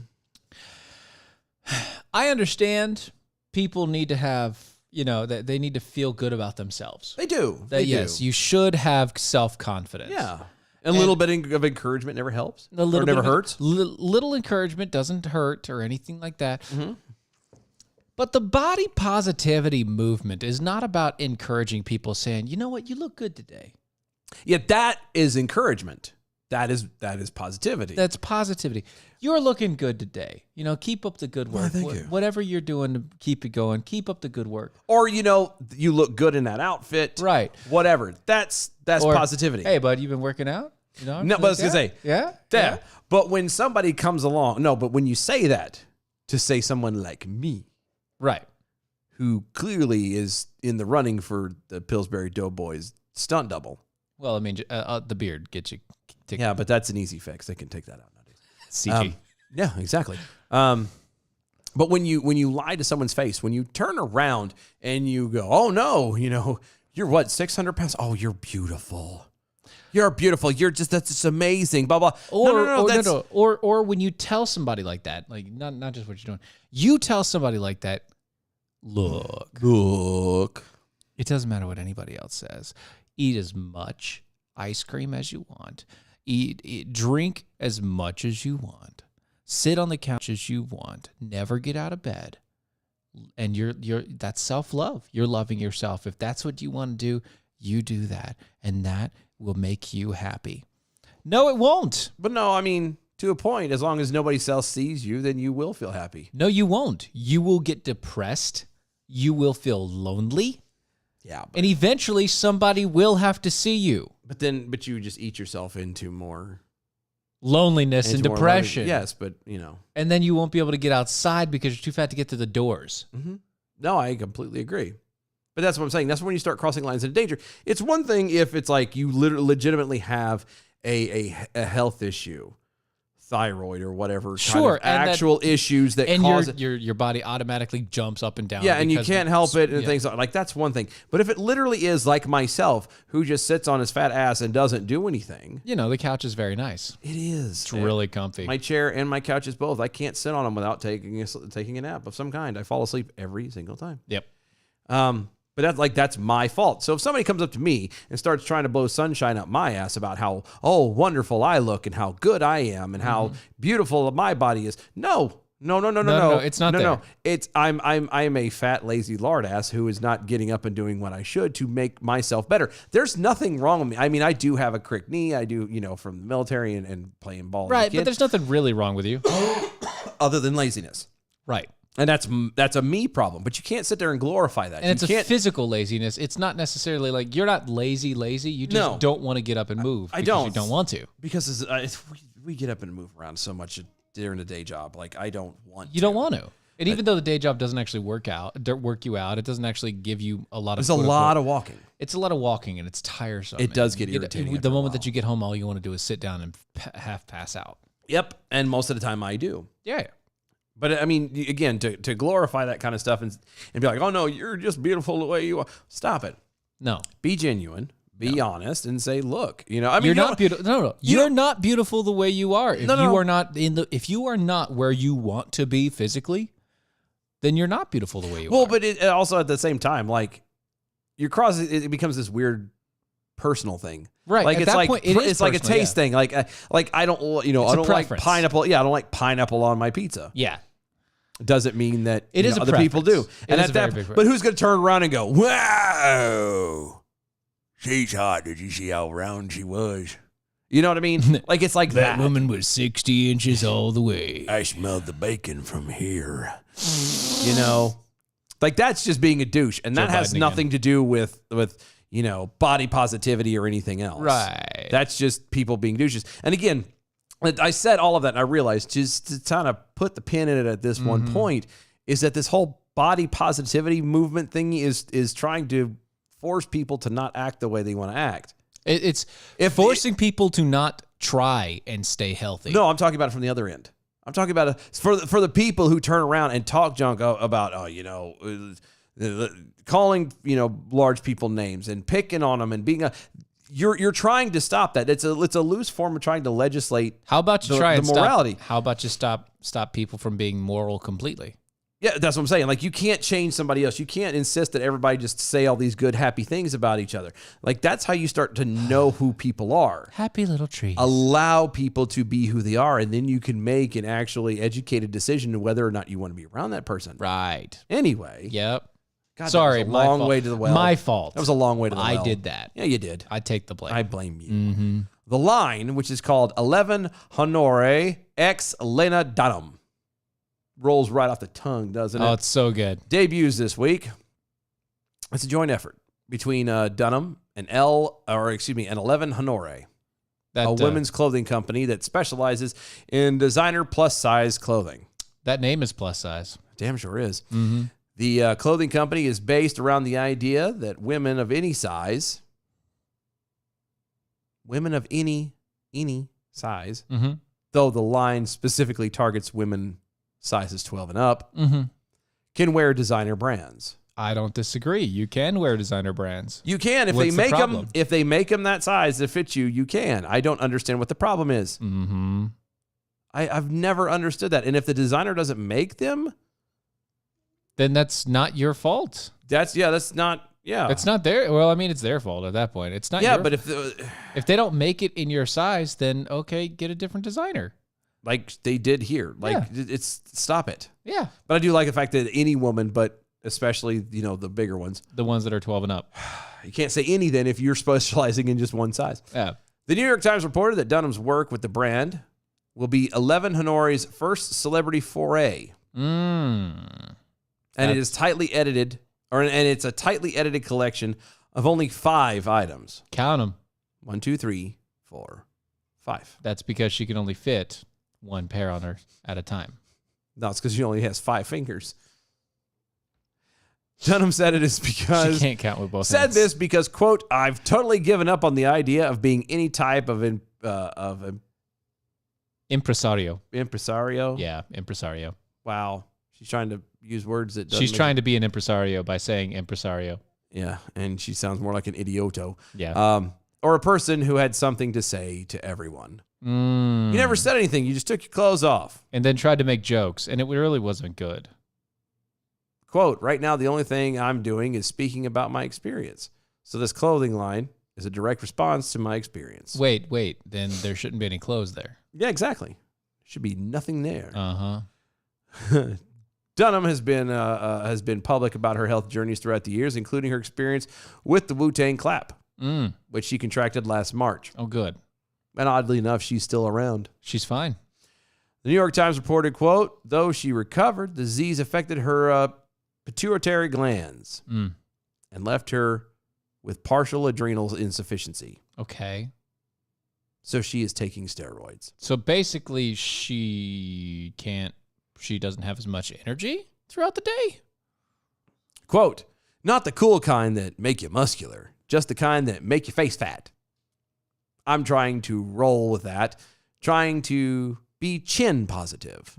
I understand people need to have, that they need to feel good about themselves. They do. That, yes, you should have self-confidence. Yeah. And a little bit of encouragement never helps. A little or never bit of- hurts. Little encouragement doesn't hurt or anything like that. Mm-hmm. But the body positivity movement is not about encouraging people saying, you know what, you look good today. Yeah, that is encouragement. That is positivity. That's positivity. You're looking good today. Keep up the good work. thank you. Whatever you're doing to keep it going, keep up the good work. Or you look good in that outfit. Right. Whatever. That's Or, positivity. Hey, bud, you been working out? No, but I was gonna say, yeah. yeah. But when somebody comes along, but when you say that to say someone like me, Right. who clearly is in the running for the Pillsbury Doughboys stunt double. Well, I mean, the beard gets you. Yeah, but that's an easy fix. They can take that out nowadays. CG. Yeah, exactly. But when you lie to someone's face, when you turn around and you go, oh no, you're what, 600 pounds? Oh, you're beautiful. You're beautiful. That's just amazing. Blah blah. Or when you tell somebody like that, like not just what you're doing, you tell somebody like that. Look. It doesn't matter what anybody else says. Eat as much ice cream as you want. Drink as much as you want. Sit on the couch as you want. Never get out of bed. And that's self-love. You're loving yourself. If that's what you want to do, you do that. And that will make you happy. No, it won't. But no, I mean, to a point, as long as nobody else sees you, then you will feel happy. No, you won't. You will get depressed. You will feel lonely. Yeah. And eventually somebody will have to see you. But you just eat yourself into more Loneliness and into more depression. yes, but And then you won't be able to get outside because you're too fat to get to the doors. Mm-hmm. No, I completely agree. But that's what I'm saying. That's when you start crossing lines into danger. It's one thing if it's like you legitimately have a health issue, thyroid or whatever, Sure, kind of actual issues that And cause it. your body automatically jumps up and down. Yeah, and you because can't help it and things like that's one thing. But if it literally is like myself, who just sits on his fat ass and doesn't do anything, the couch is very nice. it is. It's really comfy. My chair and my couch is both. I can't sit on them without taking a nap of some kind. I fall asleep every single time. Yep. But that's my fault. So if somebody comes up to me and starts trying to blow sunshine up my ass about how wonderful I look and how good I am and how beautiful my body is, no. It's not there. No. It's I'm a fat lazy lard ass who is not getting up and doing what I should to make myself better. There's nothing wrong with me. I mean, I do have a crick knee. I do, from the military and playing ball. Right, but there's nothing really wrong with you. other than laziness. Right. And that's a me problem, but you can't sit there and glorify that. And it's a physical laziness. It's not necessarily like you're not lazy. You just don't want to get up and move. I don't. You don't want to. Because we get up and move around so much during the day job. Like I don't want You don't want to. And even though the day job doesn't actually work you out, it doesn't actually give you a lot of. There's a lot of walking. It's a lot of walking, and it's tiresome. It does get irritating. The moment that you get home, all you want to do is sit down and half pass out. Yep, and most of the time I do. Yeah. But I mean, again, to glorify that kind of stuff and be like, oh no, you're just beautiful the way you are. Stop it. No. Be genuine. Be honest and say, look, I mean, you're not beautiful. No. You're not beautiful the way you are. If you are not if you are not where you want to be physically, then you're not beautiful the way you are. Well, but it also at the same time, like you're crossing, it becomes this weird personal thing. Right. Like at it's that like point, it is it's like a personal, taste thing. Like I don't I don't like preference. pineapple. Yeah, I don't like pineapple on my pizza. Yeah. Doesn't mean that It is a other people do. preference. And It is at a very that, big but who's going to turn around and go, "Wow, She's hot. Did you see how round she was? you know what I mean?" Like it's like that. woman was 60 inches all the way. I smelled the bacon from here. Like that's just being a douche, and that Joe has Biden nothing to do with body positivity or anything else. Right. That's just people being douches. And again, I said all of that, and I realized just to kind of put the pin in it at this one point is that this whole body positivity movement thing is trying to force people to not act the way they want to act. It's If forcing people to not try and stay healthy. No, I'm talking about it from the other end. I'm talking about for the people who turn around and talk junk about calling large people names and picking on them and being you're trying to stop that. It's a loose form of trying to legislate. How about you try the and morality? stop? How about you stop people from being moral completely? Yeah, that's what I'm saying. Like, you can't change somebody else. You can't insist that everybody just say all these good, happy things about each other. Like, that's how you start to know who people are. Happy little trees. Allow people to be who they are, and then you can make an actually educated decision to whether or not you want to be around that person. Right. Anyway. Yep. God, Sorry, that was a long my fault. way to the well. My fault. That was a long way to the well. I did that. Yeah, you did. I take the blame. I blame you. The line, which is called 11 Honore Ex Lena Dunham, rolls right off the tongue, doesn't it? Oh, it's so good. Debuts this week. It's a joint effort between Dunham and 11 Honore, That a women's clothing company that specializes in designer plus size clothing. that name is plus size. Damn sure is. The clothing company is based around the idea that women of any size, size, though the line specifically targets women sizes 12 and up, can wear designer brands. I don't disagree. You can wear designer brands. You can if What's they the make them. problem? If they make them that size that fit you, you can. I don't understand what the problem is. I've never understood that. And if the designer doesn't make them, Then that's not your fault. that's not. It's not their. Well, I mean, it's their fault at that point. It's not. Yeah, your but if they don't make it in your size, then okay, get a different designer. like they did here, like it's stop it. Yeah, But I do like the fact that any woman, but especially the bigger ones, the ones that are 12 and up. you can't say any then if you're specializing in just one size. Yeah. The New York Times reported that Dunham's work with the brand will be 11 Honore's first celebrity foray. And it is tightly edited, and it's a tightly edited collection of only 5 items. Count them. 1, 2, 3, 4, 5. That's because she can only fit one pair on her at a time. No, it's because she only has 5 fingers. Dunham said it is because She can't count with both said hands. this because, quote, I've totally given up on the idea of being any type of Impresario. impresario. Yeah, impresario. Wow. She's trying to use words that doesn't She's make- trying to be an impresario by saying impresario. Yeah, and she sounds more like an idioto. Yeah. Or a person who had something to say to everyone. Mm. You never said anything. You just took your clothes off. And then tried to make jokes, and it really wasn't good. Quote, right now, the only thing I'm doing is speaking about my experience. So this clothing line is a direct response to my experience. Wait. Then there shouldn't be any clothes there. Yeah, exactly. Should be nothing there. Uh-huh. Dunham has been public about her health journeys throughout the years, including her experience with the Wu-Tang Clap, which she contracted last March. Oh, good. And oddly enough, she's still around. She's fine. The New York Times reported, quote, though she recovered, the disease affected her pituitary glands and left her with partial adrenal insufficiency. Okay. So she is taking steroids. So basically, she doesn't have as much energy throughout the day. Quote, not the cool kind that make you muscular, just the kind that make your face fat. I'm trying to roll with that, trying to be chin positive.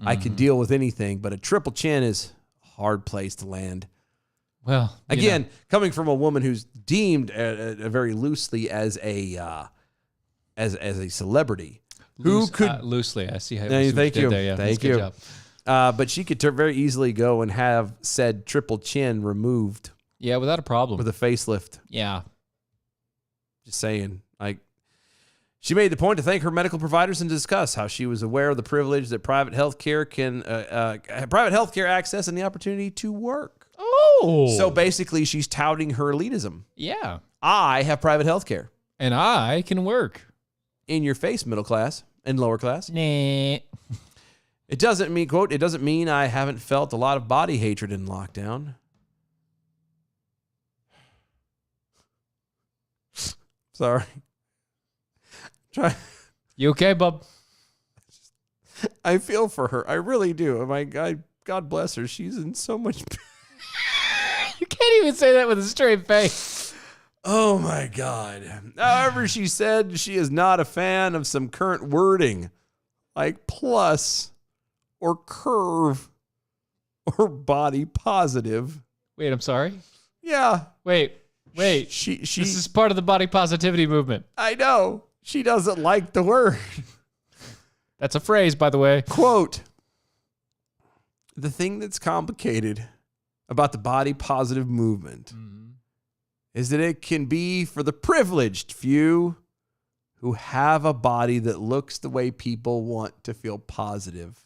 I can deal with anything, but a triple chin is a hard place to land. Well, Again, coming from a woman who's deemed very loosely as a celebrity, who could loosely? I see how Thank you. There, yeah. Thank That's a good you. job. but she could very easily go and have said triple chin removed Yeah, without a problem. with a facelift. Yeah. Just saying. Like, she made the point to thank her medical providers and discuss how she was aware of the privilege that private healthcare access and the opportunity to work. Oh. So basically, she's touting her elitism. Yeah. I have private healthcare. And I can work. In your face, middle class and lower class. Nah. It doesn't mean, quote, it doesn't mean I haven't felt a lot of body hatred in lockdown. Sorry. You okay, bub? I feel for her. I really do. My God, God bless her. She's in so much. You can't even say that with a straight face. Oh my God. However, she said she is not a fan of some current wording like plus or curve or body positive. Wait, I'm sorry. Yeah. Wait. She This is part of the body positivity movement. I know. She doesn't like the word. That's a phrase, by the way. Quote, the thing that's complicated about the body positive movement is that it can be for the privileged few who have a body that looks the way people want to feel positive.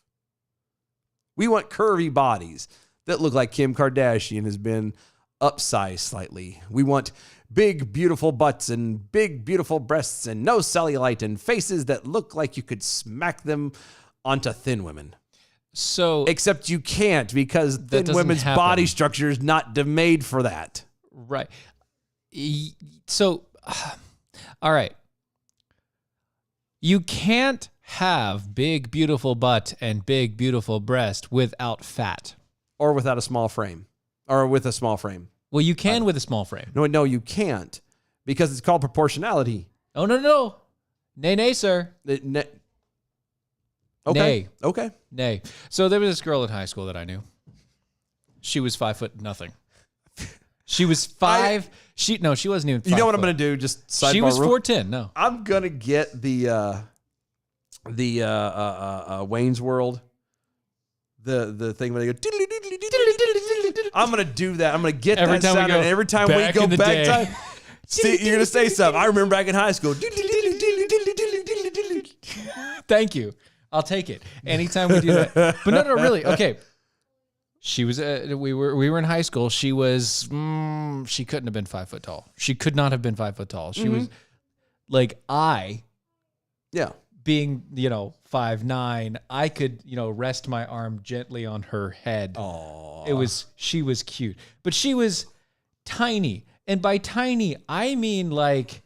We want curvy bodies that look like Kim Kardashian has been upsized slightly. We want big, beautiful butts and big, beautiful breasts and no cellulite and faces that look like you could smack them onto thin women. So, Except you can't because thin doesn't women's happen. body structure is not made for that. right. So, all right. You can't have big, beautiful butt and big, beautiful breast without fat. Or without a small frame. Or with a small frame. Well, you can with a small frame. No, you can't. Because it's called proportionality. Oh, no. Nay, sir. Okay. Nay. Okay. Nay. So there was this girl in high school that I knew. She was 5'0". She was five. She wasn't even 5 You know what I'm foot. going to do? Just sidebar. She was real- 4'10". No. I'm going to get the Wayne's World. The thing where they go. I'm going to do that. I'm going to get Every that time we sound. go And every time we back go in the back day. time. See, you're going to say something. I remember back in high school. Thank you. I'll take it anytime we do that. But no, really. Okay. She was. We were in high school. She was. She couldn't have been 5 foot tall. She could not have been 5 foot tall. She was like Yeah. being 5'9". I could rest my arm gently on her head. Oh. She was cute, but she was tiny, and by tiny I mean like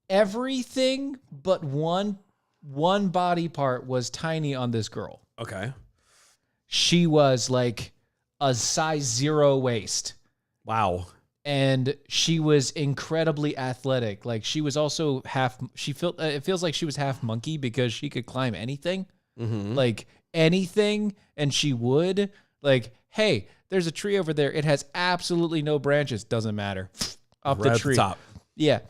everything but one body part was tiny on this girl. Okay. She was like a size 0 waist, Wow. and she was incredibly athletic. Like she was also it feels like she was half monkey because she could climb anything, like anything, and she would like, hey, there's a tree over there. It has absolutely no branches. Doesn't matter. Up Right the at tree. the top. Yeah.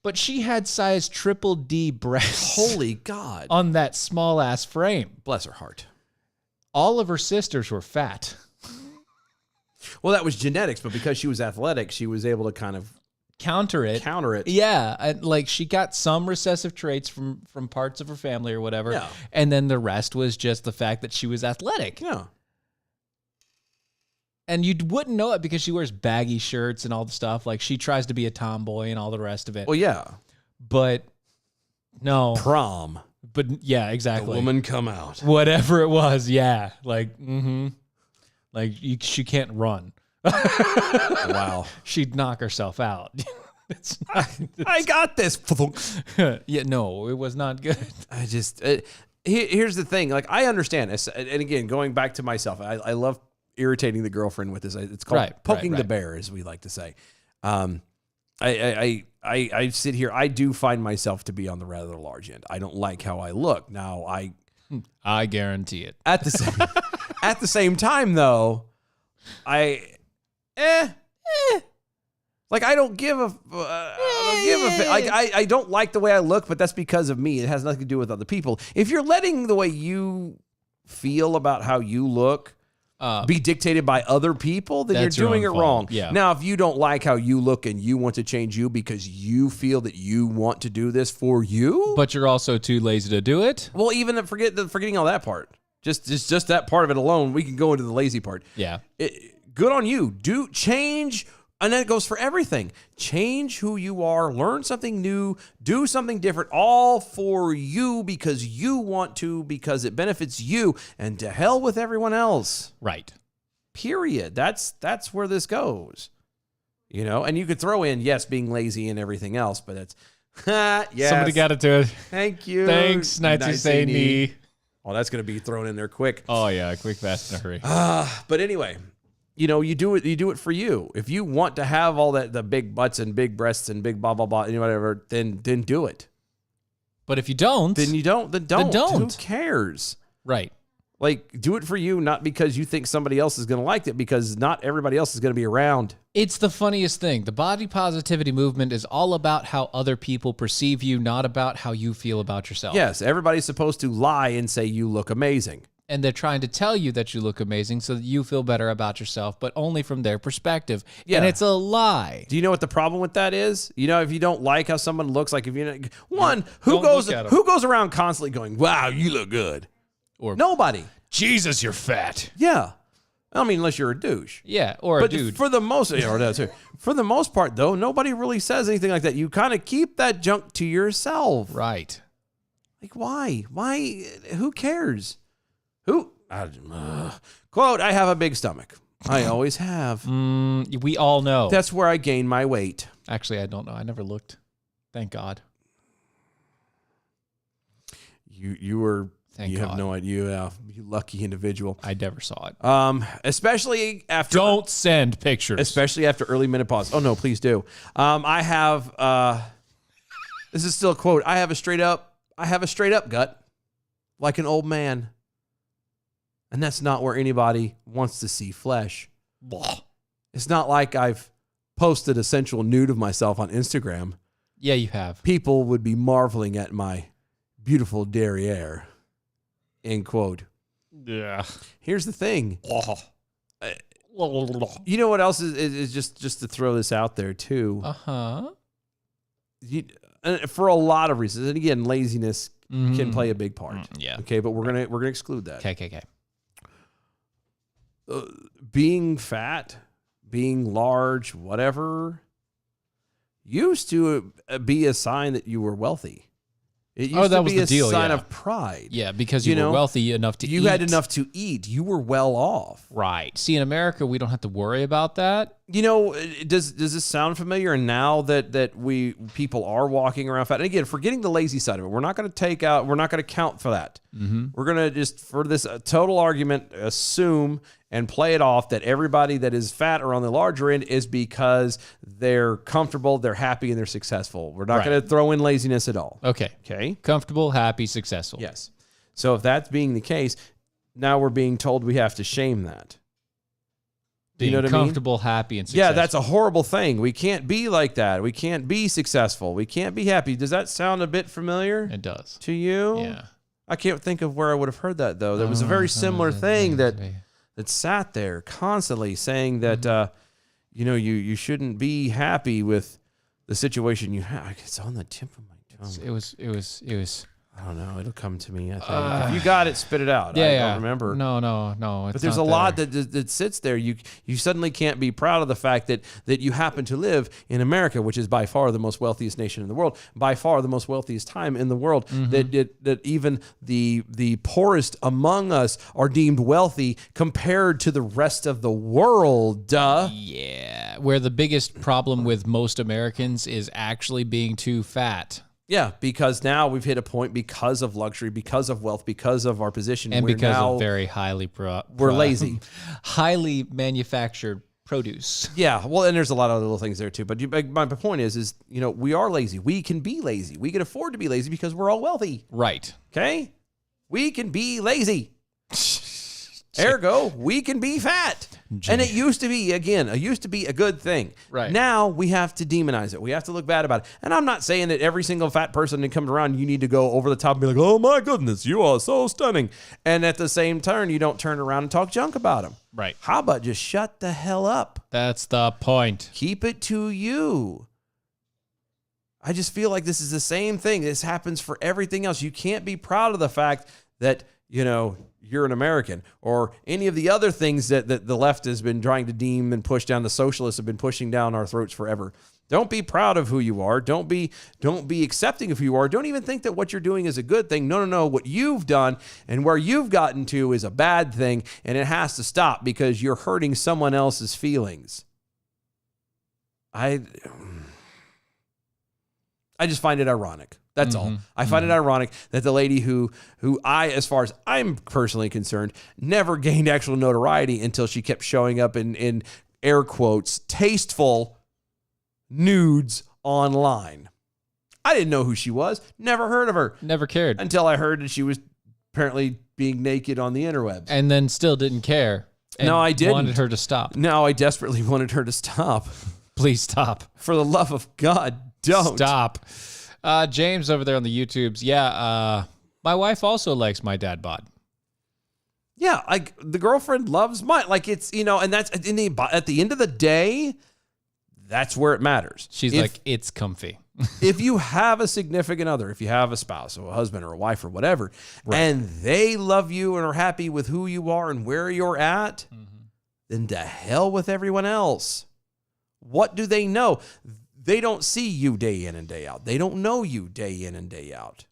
But she had size triple D breasts Holy God. on that small ass frame. Bless her heart. All of her sisters were fat. Well, that was genetics, but because she was athletic, she was able to kind of Counter it. counter it. Yeah, and like she got some recessive traits from parts of her family or whatever. Yeah. And then the rest was just the fact that she was athletic. Yeah. And you wouldn't know it because she wears baggy shirts and all the stuff. Like she tries to be a tomboy and all the rest of it. Well, yeah. But no. Prom. But yeah, The exactly. woman come out. Whatever it was, yeah. Like, like she can't run. Wow. She'd knock herself out. It's not, I got this. yeah, no, it was not good. I just, here's the thing. Like, I understand this. And again, going back to myself, I love irritating the girlfriend with this. It's called poking the bear, as we like to say. I sit here. I do find myself to be on the rather large end. I don't like how I look. Now, I guarantee it. at the same time, though, like I don't give a I don't like the way I look, but that's because of me. It has nothing to do with other people. If you're letting the way you feel about how you look be dictated by other people, then you're That's your doing it own fault. wrong. Yeah. Now, if you don't like how you look and you want to change you because you feel that you want to do this for you, But you're also too lazy to do it. well, even forgetting all that part, just that part of it alone, we can go into the lazy part. Yeah. Good on you. Do change, and that goes for everything. Change who you are, learn something new, do something different, all for you because you want to, because it benefits you, and to hell with everyone else. Right. Period. That's where this goes. And you could throw in, yes, being lazy and everything else, but it's, yes. Somebody got it to it. Thank you. Thanks, Nighty Say Knee. Oh, that's going to be thrown in there quick. Oh, yeah. Quick, fast, in a hurry. But anyway, you do it for you. If you want to have all that, the big butts and big breasts and big blah, blah, blah, and whatever, then do it. But if you don't, Then don't. Who cares? Right. Like, do it for you, not because you think somebody else is going to like it, because not everybody else is going to be around. It's the funniest thing. The body positivity movement is all about how other people perceive you, not about how you feel about yourself. Yes, everybody's supposed to lie and say you look amazing. And they're trying to tell you that you look amazing so that you feel better about yourself, but only from their perspective. Yeah. And it's a lie. Do you know what the problem with that is? If you don't like how someone looks, like if you Don't who look at 'em. goes around constantly going, "Wow, you look good." Or Nobody. Jesus, you're fat. Yeah. I mean, unless you're a douche. yeah, or a But dude. for the most, or that too. For the most part, though, nobody really says anything like that. You kind of keep that junk to yourself. Right. Like, why? Why? Who cares? Quote, I have a big stomach. I always have. We all know. That's where I gain my weight. Actually, I don't know. I never looked. Thank God. Thank You God. have no idea. You lucky individual. I never saw it. Especially after Don't send pictures. especially after early menopause. Oh no, please do. I have this is still a quote. I have a straight up gut, like an old man. And that's not where anybody wants to see flesh. Blah. It's not like I've posted a sensual nude of myself on Instagram. Yeah, you have. People would be marveling at my beautiful derriere. End quote. Yeah. Here's the thing. You know what else is just to throw this out there too. Uh-huh. For a lot of reasons, and again, laziness can play a big part. Yeah. Okay, but we're gonna exclude that. Okay. Being fat, being large, whatever, used to be a sign that you were wealthy. It used that to was be the a deal, sign yeah. of pride. Yeah, because you were know, wealthy enough to eat. You had enough to eat. You were well off. Right. See, in America, we don't have to worry about that. Does this sound familiar? And now that people are walking around fat, and again, forgetting the lazy side of it, we're not going to count for that. Mm-hmm. We're going to just, for this total argument, assume and play it off that everybody that is fat or on the larger end is because they're comfortable, they're happy, and they're successful. We're not going to throw in laziness at all. Okay. Comfortable, happy, successful. Yes. So if that's being the case, now we're being told we have to shame that. Being you know what I mean? comfortable, happy, and successful. Yeah, that's a horrible thing. We can't be like that. We can't be successful. We can't be happy. Does that sound a bit familiar It does. to you? Yeah. I can't think of where I would have heard that, though. There was a very similar thing that sat there constantly saying that, you shouldn't be happy with the situation you have. It's on the tip of my tongue. It was. I don't know. It'll come to me, I think. If you got it, spit it out. I don't remember. No. But there's a lot that sits there. You suddenly can't be proud of the fact that you happen to live in America, which is by far the most wealthiest nation in the world, by far the most wealthiest time in the world. That even the poorest among us are deemed wealthy compared to the rest of the world. Duh. Yeah. Where the biggest problem with most Americans is actually being too fat. Yeah, because now we've hit a point because of luxury, because of wealth, because of our position, And we're because now, of very highly we're lazy. highly manufactured produce. Yeah, well, and there's a lot of little things there too. But my point is, we are lazy. We can be lazy. We can afford to be lazy because we're all wealthy. Right. Okay, we can be lazy. Ergo, we can be fat. And it used to be a good thing. Right. Now we have to demonize it. We have to look bad about it. And I'm not saying that every single fat person that comes around, you need to go over the top and be like, oh my goodness, you are so stunning. And at the same turn, you don't turn around and talk junk about them. Right. How about just shut the hell up? That's the point. Keep it to you. I just feel like this is the same thing. This happens for everything else. You can't be proud of the fact that, you're an American, or any of the other things that the left has been trying to deem and push down, the socialists have been pushing down our throats forever. Don't be proud of who you are. Don't be accepting of who you are. Don't even think that what you're doing is a good thing. No. What you've done and where you've gotten to is a bad thing, and it has to stop because you're hurting someone else's feelings. I just find it ironic. That's all. I find it ironic that the lady who as far as I'm personally concerned, never gained actual notoriety until she kept showing up in air quotes, tasteful nudes online. I didn't know who she was. Never heard of her. Never cared. Until I heard that she was apparently being naked on the interwebs. And then still didn't care. And No, I didn't. Wanted her to stop. No, I desperately wanted her to stop. Please stop. For the love of God, don't. Stop. James over there on the YouTubes. Yeah, my wife also likes my dad bod. Yeah, like the girlfriend loves mine. Like it's, and that's at the end of the day, that's where it matters. She's like, it's comfy. If you have a significant other, if you have a spouse or a husband or a wife or whatever, and they love you and are happy with who you are and where you're at, then to hell with everyone else. What do they know? They don't see you day in and day out. They don't know you day in and day out.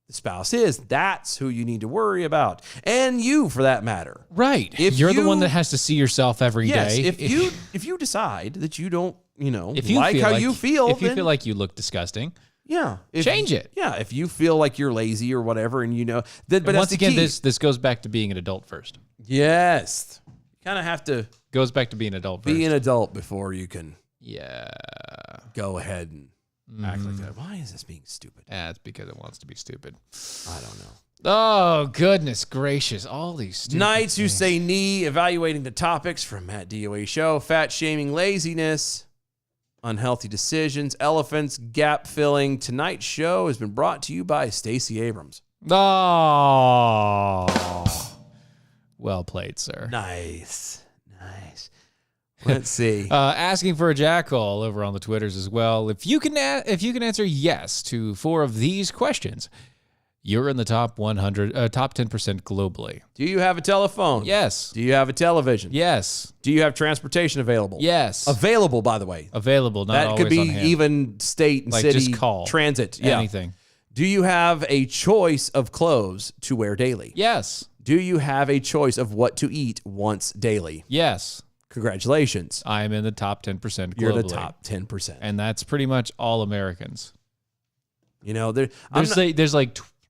The spouse is. That's who you need to worry about. And you, for that matter. Right. If You're the you- one that has to see yourself every Yes, day. if you decide that you don't, If you like feel how like, you feel, if you then- feel like you look disgusting, yeah, change it. Yeah, if you feel like you're lazy or whatever, and then, but and that's once the again, key. this goes back to being an adult first. Yes, you kind of have to Goes back to being an adult first. be an adult before you can Yeah. go ahead and act like that. Why is this being stupid? Yeah, it's because it wants to be stupid. I don't know. Oh, goodness gracious. All these stupid Knights who things. say knee, evaluating the topics from Matt DOA Show, fat shaming, laziness, unhealthy decisions, elephants, gap filling. Tonight's show has been brought to you by Stacey Abrams. Oh. Well played, sir. Nice. Let's see. Asking for a jackal over on the Twitters as well. If you can answer yes to 4 of these questions, you're in the top 100, top 10% globally. Do you have a telephone? Yes. Do you have a television? Yes. Do you have transportation available? Yes. Available, by the way. Available. Not That always could be on hand. even state and Like, city just call. transit. Yeah. Anything. Do you have a choice of clothes to wear daily? Yes. Do you have a choice of what to eat once daily? Yes. Congratulations. I am in the top 10% globally. You're the top 10%. And that's pretty much all Americans. There's There's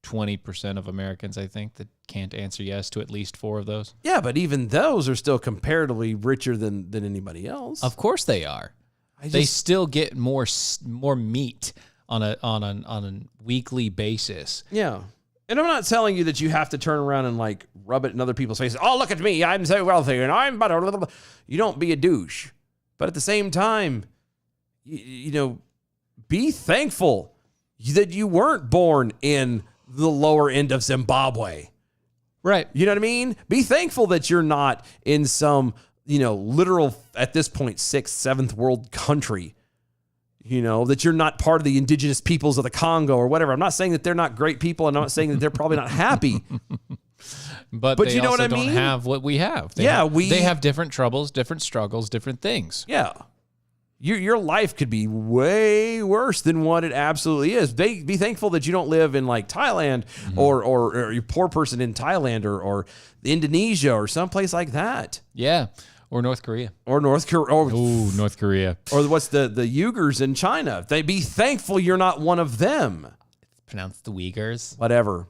20% of Americans, I think, that can't answer yes to at least 4 of those. yeah, but even those are still comparatively richer than anybody else. Of course they are. They still get more meat on a weekly basis. Yeah. And I'm not telling you that you have to turn around and like rub it in other people's faces. Oh, look at me. I'm so wealthy and I'm blah, blah, blah. You don't be a douche. But at the same time, be thankful that you weren't born in the lower end of Zimbabwe. Right. You know what I mean? Be thankful that you're not in some, literal, at this point, 6th, 7th world country. That you're not part of the indigenous peoples of the Congo or whatever. I'm not saying that they're not great people, and I'm not saying that they're probably not happy. But But they you know also what I don't mean? have what we have. They Yeah, have, we- they have different troubles, different struggles, different things. Yeah. Your life could be way worse than what it absolutely is. Be thankful that you don't live in like Thailand or you're a poor person in Thailand or Indonesia or someplace like that. Yeah. Or North Korea. Or North Korea. Ooh, North Korea. Or what's the Uyghurs in China? They be thankful you're not one of them. Pronounced the Uyghurs. Whatever.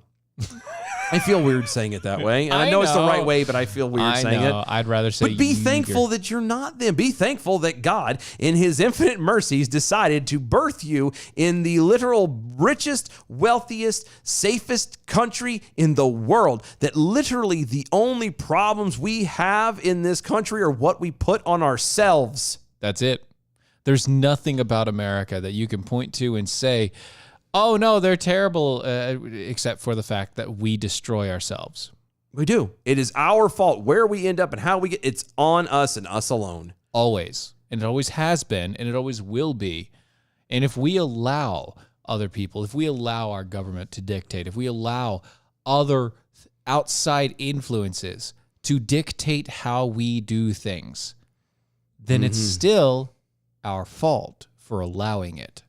I feel weird saying it that way. And I I know it's the know. right way, but I feel weird saying it. I'd rather say But be Uyghur. thankful that you're not them. Be thankful that God, in his infinite mercies, decided to birth you in the literal richest, wealthiest, safest country in the world. That literally the only problems we have in this country are what we put on ourselves. That's it. There's nothing about America that you can point to and say, oh, no, they're terrible, except for the fact that we destroy ourselves. We do. It is our fault where we end up and how we get. It's on us and us alone. Always. And it always has been, and it always will be. And if we allow other people, if we allow our government to dictate, if we allow other outside influences to dictate how we do things, then it's still our fault for allowing it.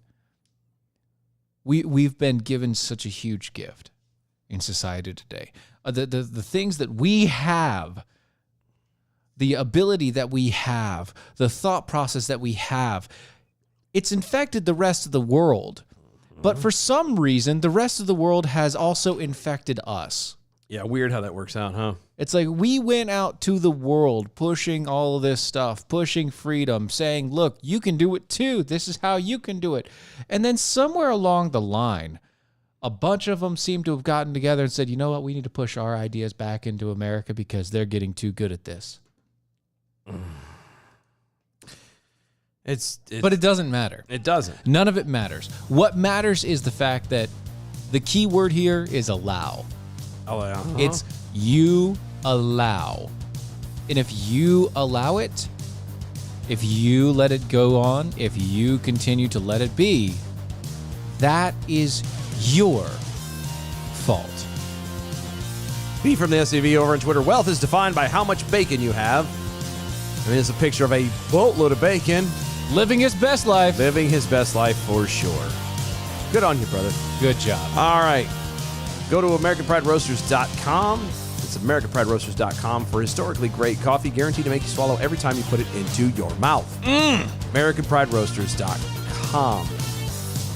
We've been given such a huge gift in society today. The things that we have, the ability that we have, the thought process that we have, it's infected the rest of the world. But for some reason, the rest of the world has also infected us. Yeah, weird how that works out, huh? It's like we went out to the world pushing all of this stuff, pushing freedom, saying, look, you can do it too. This is how you can do it. And then somewhere along the line, a bunch of them seem to have gotten together and said, you know what, we need to push our ideas back into America because they're getting too good at this. But it doesn't matter. It doesn't. None of it matters. What matters is the fact that the key word here is allow. Oh, yeah. It's you allow. And if you allow it, if you let it go on, if you continue to let it be, that is your fault. B from the SUV over on Twitter. Wealth is defined by how much bacon you have. I mean, it's a picture of a boatload of bacon. Living his best life. Living his best life for sure. Good on you, brother. Good job. All right. Go to AmericanPrideRoasters.com. It's AmericanPrideRoasters.com for historically great coffee, guaranteed to make you swallow every time you put it into your mouth. AmericanPrideRoasters.com.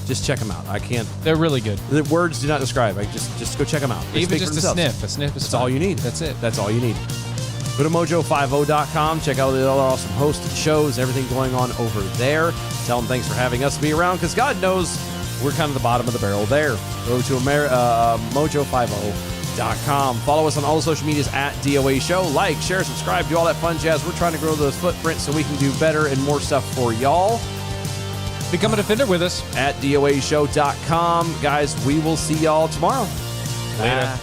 Just check them out. I can't. They're really good. The words do not describe. Just go check them out. They Even speak for just a themselves. sniff. A sniff is That's fine. all you need. That's it. That's all you need. Go to mojo50.com. Check out the other awesome hosted shows, everything going on over there. Tell them thanks for having us be around, because God knows we're kind of the bottom of the barrel there. Go to mojo50.com. Follow us on all the social medias at DOA Show. Like, share, subscribe, do all that fun jazz. We're trying to grow those footprints so we can do better and more stuff for y'all. Become a defender with us. At DOAShow.com. Guys, we will see y'all tomorrow. Later.